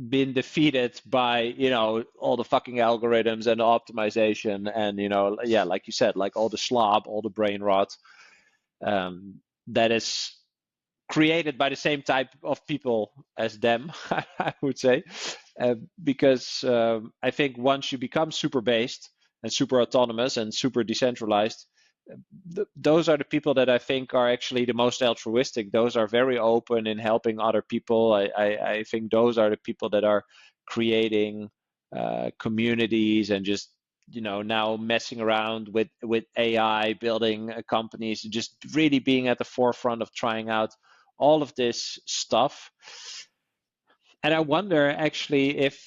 been defeated by, all the fucking algorithms and the optimization and, like you said, like all the slob, all the brain rot, that is created by the same type of people as them, I would say, because I think once you become super based and super autonomous and super decentralized, those are the people that I think are actually the most altruistic. Those are very open in helping other people. I think those are the people that are creating communities and just now messing around with AI, building companies, just really being at the forefront of trying out all of this stuff. And I wonder actually if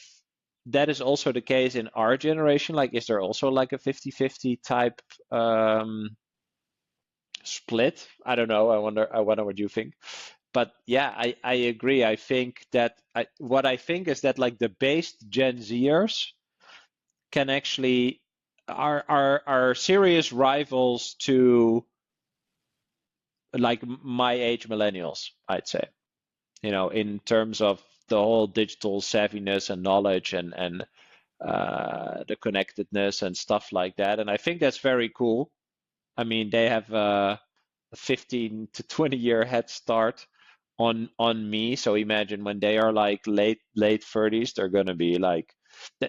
that is also the case in our generation. Like, is there also like a 50-50 type split? I don't know. I wonder what you think. But yeah, I agree. I think that what I think is that like the based Gen Zers can actually are serious rivals to like my age millennials, I'd say. In terms of the whole digital savviness and knowledge and the connectedness and stuff like that. And I think that's very cool. I mean, they have a 15 to 20 year head start on me. So imagine when they are like late 30s, they're going to be like,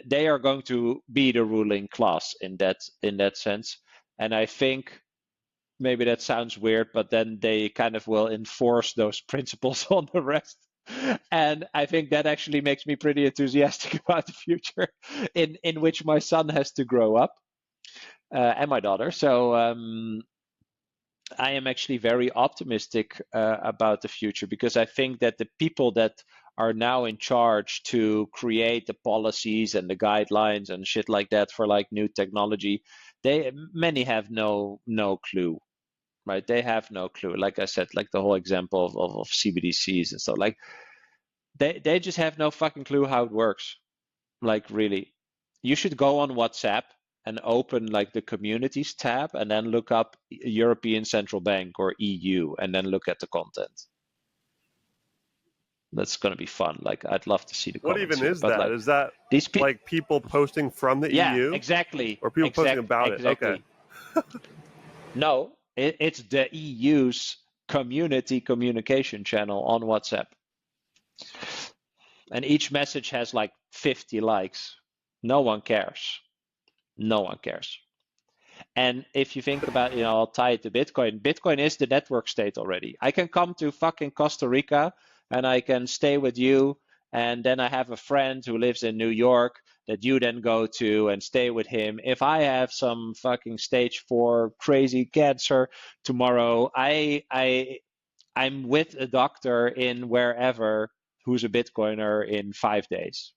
they are going to be the ruling class in that sense. And I think maybe that sounds weird, but then they kind of will enforce those principles on the rest. And I think that actually makes me pretty enthusiastic about the future in which my son has to grow up, and my daughter. So I am actually very optimistic about the future, because I think that the people that are now in charge to create the policies and the guidelines and shit like that for like new technology, many have no clue. Right, they have no clue. Like I said, like the whole example of CBDCs and stuff. Like they just have no fucking clue how it works. Like really, you should go on WhatsApp and open like the communities tab and then look up European Central Bank or EU and then look at the content. That's gonna be fun. Like I'd love to see the What comments even here. is But that? like Is that these people, like people posting from the yeah, EU exactly, or people posting about it? Okay. No, it's the EU's community communication channel on WhatsApp. And each message has like 50 likes. No one cares. No one cares. And if you think about, I'll tie it to Bitcoin. Bitcoin is the network state already. I can come to fucking Costa Rica and I can stay with you. And then I have a friend who lives in New York that you then go to and stay with him. If I have some fucking stage 4 crazy cancer tomorrow, I'm with a doctor in wherever who's a Bitcoiner in 5 days.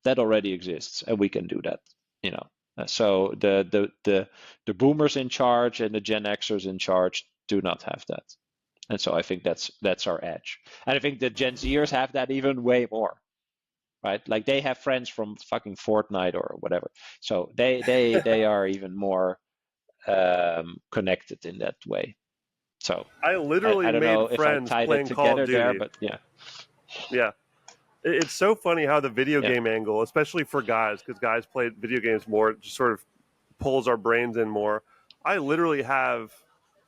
That already exists, and we can do that. So the boomers in charge and the Gen Xers in charge do not have that, and so I think that's our edge. And I think the Gen Zers have that even way more, right? Like they have friends from fucking Fortnite or whatever, so they are even more connected in that way. So I literally I don't made know if I friends tied it playing Call of together there, Duty. but yeah. Yeah. It's so funny how the video Yeah. game angle, especially for guys, because guys play video games more, it just sort of pulls our brains in more. I literally have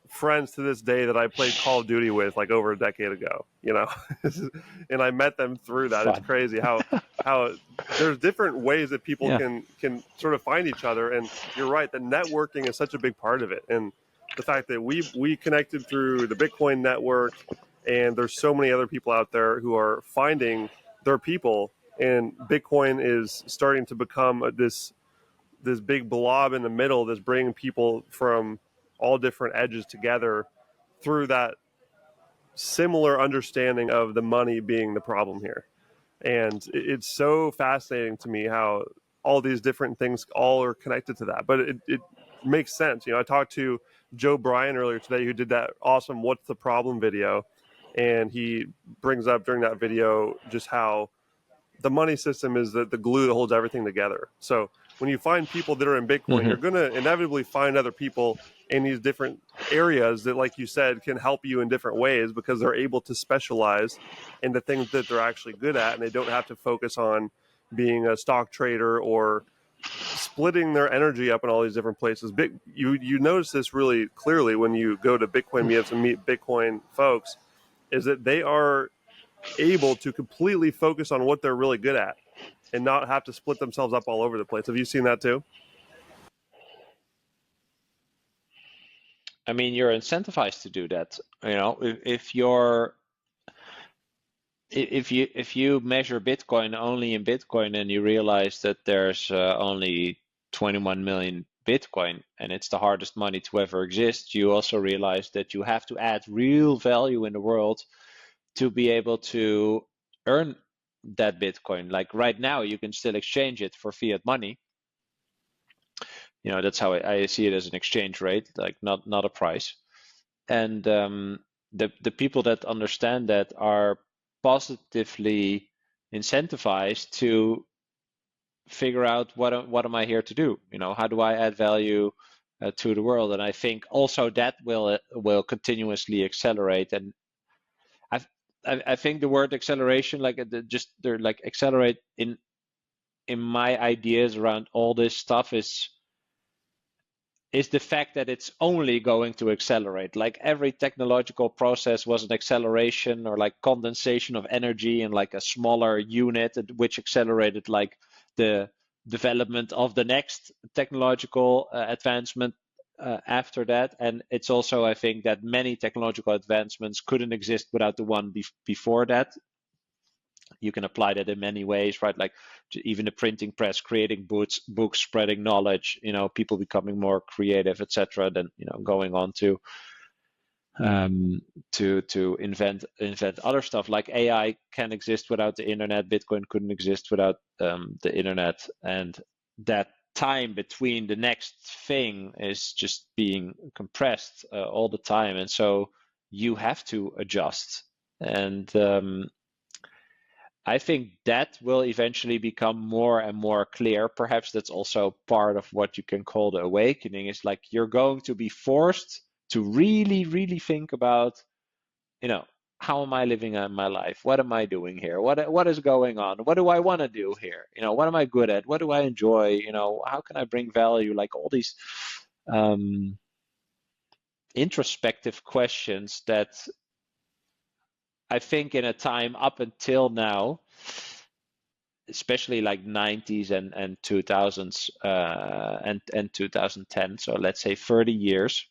friends to this day that I played Call of Duty with like over a decade ago, and I met them through that. It's Fun. crazy how there's different ways that people Yeah. can sort of find each other. And you're right, the networking is such a big part of it. And the fact that we connected through the Bitcoin network, and there's so many other people out there who are finding their people, and Bitcoin is starting to become this big blob in the middle that's bringing people from all different edges together through that similar understanding of the money being the problem here. And it's so fascinating to me how all these different things all are connected to that. But it makes sense. I talked to Joe Bryan earlier today, who did that awesome "What's the Problem" video, and he brings up during that video just how the money system is the glue that holds everything together. So when you find people that are in Bitcoin, Hmm. you're going to inevitably find other people in these different areas that, like you said, can help you in different ways because they're able to specialize in the things that they're actually good at, and they don't have to focus on being a stock trader or splitting their energy up in all these different places. You notice this really clearly when you go to Bitcoin meetups and meet Bitcoin folks, is that they are able to completely focus on what they're really good at and not have to split themselves up all over the place. Have you seen that too? I mean, you're incentivized to do that. You know, if you're if you measure Bitcoin only in Bitcoin and you realize that there's only 21 million Bitcoin and it's the hardest money to ever exist, you also realize that you have to add real value in the world to be able to earn that Bitcoin. Like right now, you can still exchange it for fiat money. You know, that's how I see it, as an exchange rate, like not a price. And the people that understand that are positively incentivized to figure out what am I here to do? You know, how do I add value to the world? And I think also that will continuously accelerate. And I I think the word acceleration, like just they're like accelerate in my ideas around all this stuff is the fact that it's only going to accelerate. Like every technological process was an acceleration or like condensation of energy in like a smaller unit, which accelerated like the development of the next technological advancement after that. And it's also, I think, that many technological advancements couldn't exist without the one before that. You can apply that in many ways, right? Like even the printing press, creating books, spreading knowledge, you know, people becoming more creative, etc. Then, you know, going on to invent other stuff. Like AI can exist without the internet. Bitcoin couldn't exist without the internet, and that time between the next thing is just being compressed all the time, and so you have to adjust. And I think that will eventually become more and more clear. Perhaps that's also part of what you can call the awakening. Is like you're going to be forced to really, really think about, you know, how am I living my life? What am I doing here? What is going on? What do I want to do here? You know, what am I good at? What do I enjoy? You know, how can I bring value? Like all these um, introspective questions that I think in a time up until now, especially like 90s and 2000s and 2010, so let's say 30 years,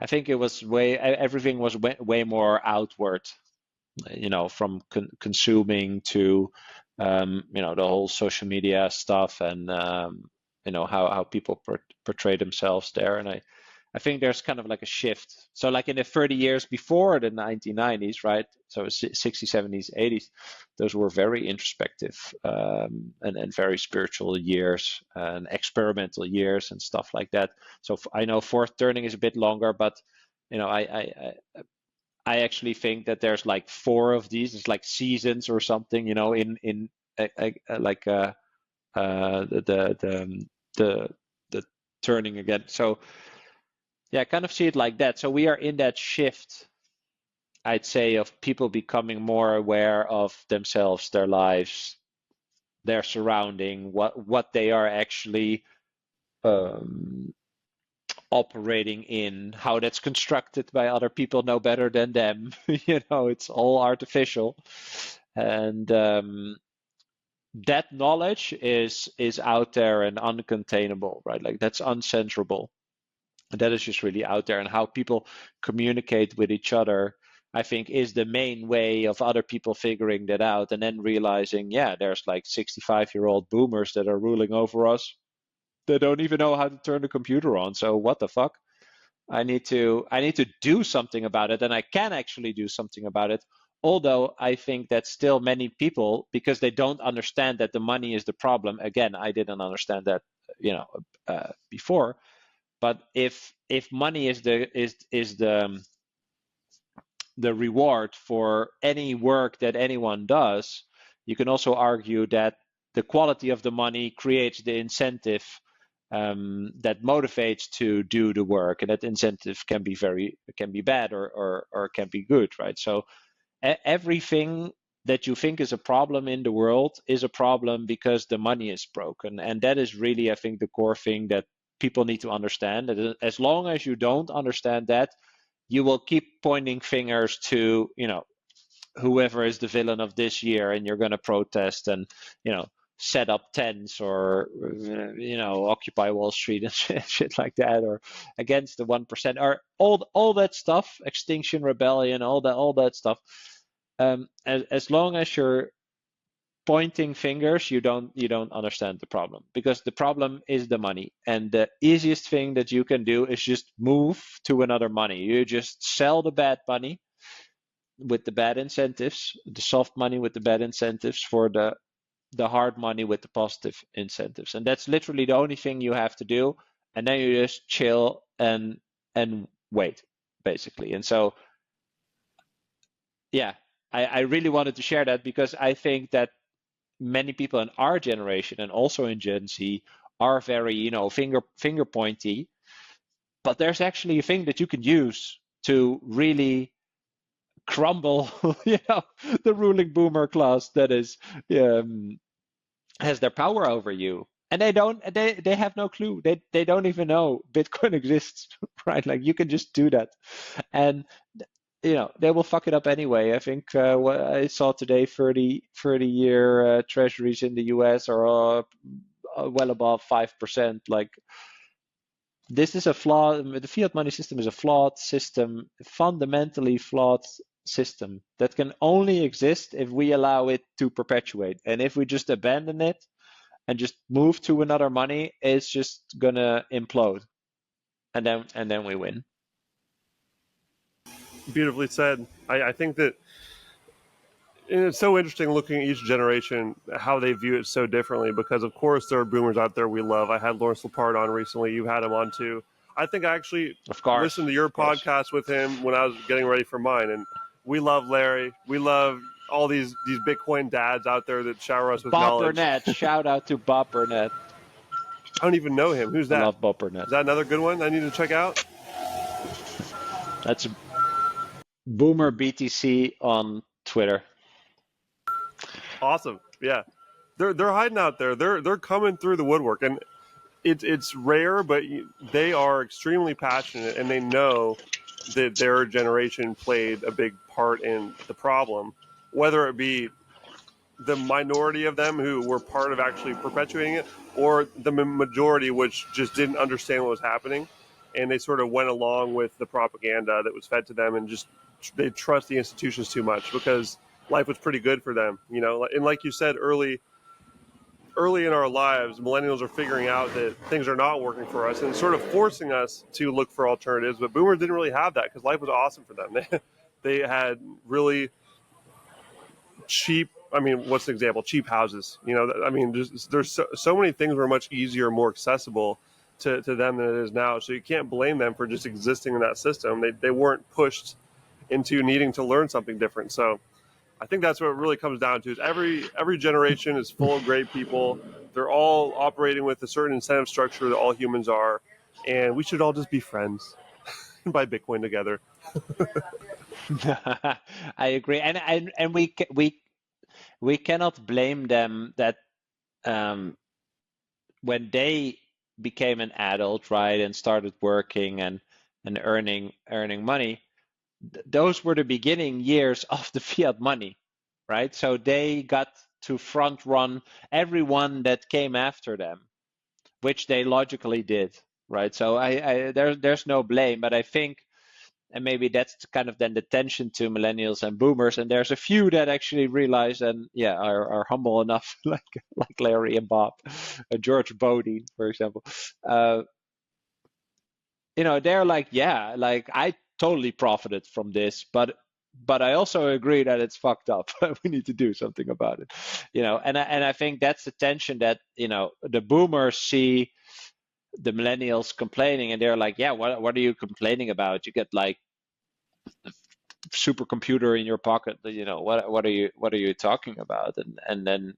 I think it was everything was way more outward, you know, from consuming to you know, the whole social media stuff, and you know, how people portray themselves there. And I think there's kind of like a shift. So like in the 30 years before the 1990s, right? So 60s, 70s, 80s, those were very introspective and very spiritual years and experimental years and stuff like that. So I know fourth turning is a bit longer, but you know, I actually think that there's like four of these. It's like seasons or something, you know, in like the the turning again. So yeah, I kind of see it like that. So we are in that shift, I'd say, of people becoming more aware of themselves, their lives, their surrounding, what they are actually um, operating in, how that's constructed by other people know better than them. You know, it's all artificial, and that knowledge is out there and uncontainable, right? Like that's uncensorable. That is just really out there, and how people communicate with each other, I think, is the main way of other people figuring that out, and then realizing, yeah, there's like 65-year-old boomers that are ruling over us. They don't even know how to turn the computer on. So what the fuck? I need to do something about it, and I can actually do something about it. Although I think that still many people, because they don't understand that the money is the problem. Again, I didn't understand that, you know, before. But if money is the reward for any work that anyone does, you can also argue that the quality of the money creates the incentive that motivates to do the work, and that incentive can be bad or can be good, right? So everything that you think is a problem in the world is a problem because the money is broken, and that is really, I think, the core thing that people need to understand. That as long as you don't understand that, you will keep pointing fingers to whoever is the villain of this year, and you're going to protest and set up tents or occupy Wall Street and shit like that, or against the 1%, or all that stuff, Extinction Rebellion, all that stuff. As long as you're pointing fingers, you don't understand the problem, because the problem is the money, and the easiest thing that you can do is just move to another money. You just sell the bad money with the bad incentives, the soft money with the bad incentives, for the hard money with the positive incentives, and that's literally the only thing you have to do. And then you just chill and wait, basically. And so, yeah, I really wanted to share that, because I think that many people in our generation and also in Gen Z are very, finger pointy. But there's actually a thing that you can use to really crumble, the ruling boomer class that is has their power over you. And they have no clue. They don't even know Bitcoin exists, right? Like, you can just do that, and they will fuck it up anyway. I think what I saw today, 30-year treasuries in the US are well above 5%. Like, this is a flaw. The fiat money system is a flawed system, fundamentally flawed system that can only exist if we allow it to perpetuate. And if we just abandon it and just move to another money, it's just gonna implode, and then we win. Beautifully said. I think that it's so interesting looking at each generation, how they view it so differently, because of course there are boomers out there we love. I had Lawrence Lepard on recently. You had him on too. I think I actually listened to your podcast with him when I was getting ready for mine, and we love Larry. We love all these Bitcoin dads out there that shower us with Bob knowledge. Burnett, shout out to Bob Burnett. I don't even know him. Who's that? I love Bob Burnett. Is that another good one I need to check out? That's Boomer BTC on Twitter. Awesome. Yeah, they're hiding out there. They're coming through the woodwork, and it's rare, but they are extremely passionate, and they know that their generation played a big part in the problem, whether it be the minority of them who were part of actually perpetuating it, or the majority which just didn't understand what was happening, and they sort of went along with the propaganda that was fed to them, and just they trust the institutions too much because life was pretty good for them, And like you said, early in our lives, millennials are figuring out that things are not working for us and sort of forcing us to look for alternatives. But boomers didn't really have that because life was awesome for them. They had really cheap, what's an example? Cheap houses. There's so many things were much easier, more accessible to them than it is now. So you can't blame them for just existing in that system. They weren't pushed into needing to learn something different. So I think that's what it really comes down to, is every generation is full of great people. They're all operating with a certain incentive structure that all humans are, and we should all just be friends and buy Bitcoin together. I agree, and we cannot blame them that when they became an adult, right, and started working and earning money, those were the beginning years of the fiat money, right? So they got to front run everyone that came after them, which they logically did, right? So there's no blame, but I think, and maybe that's kind of then the tension to millennials and boomers, and there's a few that actually realize and are humble enough, like Larry and Bob, George Bodine, for example. They're like, I totally profited from this, but I also agree that it's fucked up. We need to do something about it, and I think that's the tension that the boomers see the millennials complaining, and they're like, what are you complaining about? You get like a supercomputer in your pocket, what are you talking about? And then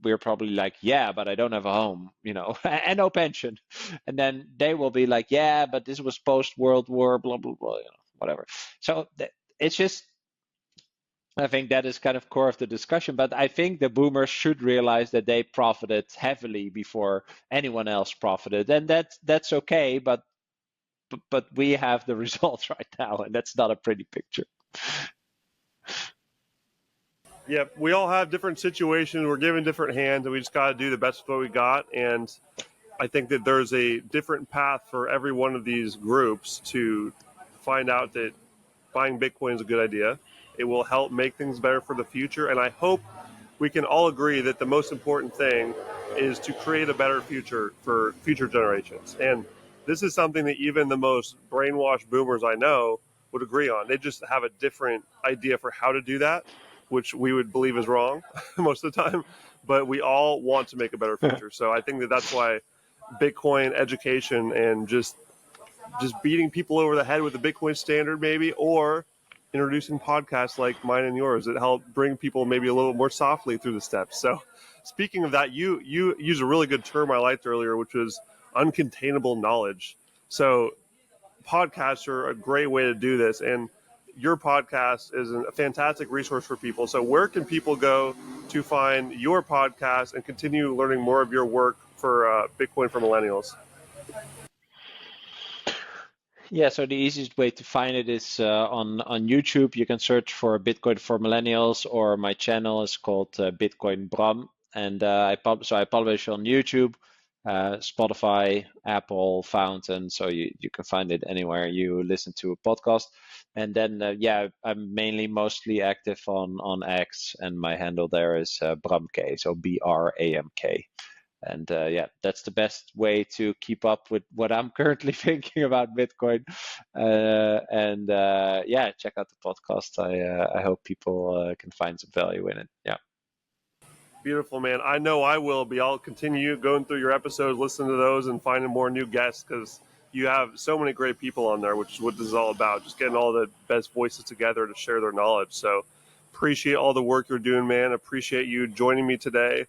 we're probably like, yeah, but I don't have a home, and no pension. And then they will be like, yeah, but this was post World War, blah, blah, blah, whatever. So it's just, I think that is kind of core of the discussion. But I think the boomers should realize that they profited heavily before anyone else profited. And that's okay, but we have the results right now, and that's not a pretty picture. Yeah, we all have different situations. We're given different hands, and we just got to do the best with what we got. And I think that there's a different path for every one of these groups to find out that buying Bitcoin is a good idea. It will help make things better for the future. And I hope we can all agree that the most important thing is to create a better future for future generations. And this is something that even the most brainwashed boomers I know would agree on. They just have a different idea for how to do that, which we would believe is wrong most of the time. But we all want to make a better future. So I think that that's why Bitcoin education and just beating people over the head with the Bitcoin standard, maybe, or introducing podcasts like mine and yours that help bring people maybe a little more softly through the steps. So, speaking of that, you used a really good term I liked earlier, which was uncontainable knowledge. So, podcasts are a great way to do this, and your podcast is a fantastic resource for people. So, where can people go to find your podcast and continue learning more of your work for Bitcoin for Millennials? Yeah, so the easiest way to find it is on YouTube. You can search for Bitcoin for Millennials, or my channel is called Bitcoin Bram, and I publish on YouTube, Spotify, Apple, Fountain, so you can find it anywhere you listen to a podcast. And then I'm mostly active on X, and my handle there is BRAMK, so BRAMK. And that's the best way to keep up with what I'm currently thinking about Bitcoin. Check out the podcast. I hope people can find some value in it. Yeah. Beautiful, man. I know I will be. I'll continue going through your episodes, listening to those, and finding more new guests, because you have so many great people on there, which is what this is all about. Just getting all the best voices together to share their knowledge. So appreciate all the work you're doing, man. Appreciate you joining me today.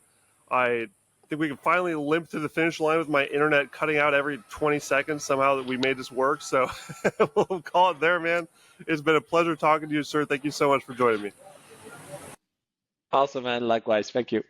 I think we can finally limp to the finish line with my internet cutting out every 20 seconds. Somehow that we made this work. So we'll call it there, man. It's been a pleasure talking to you, sir. Thank you so much for joining me. Awesome, man. Likewise. Thank you.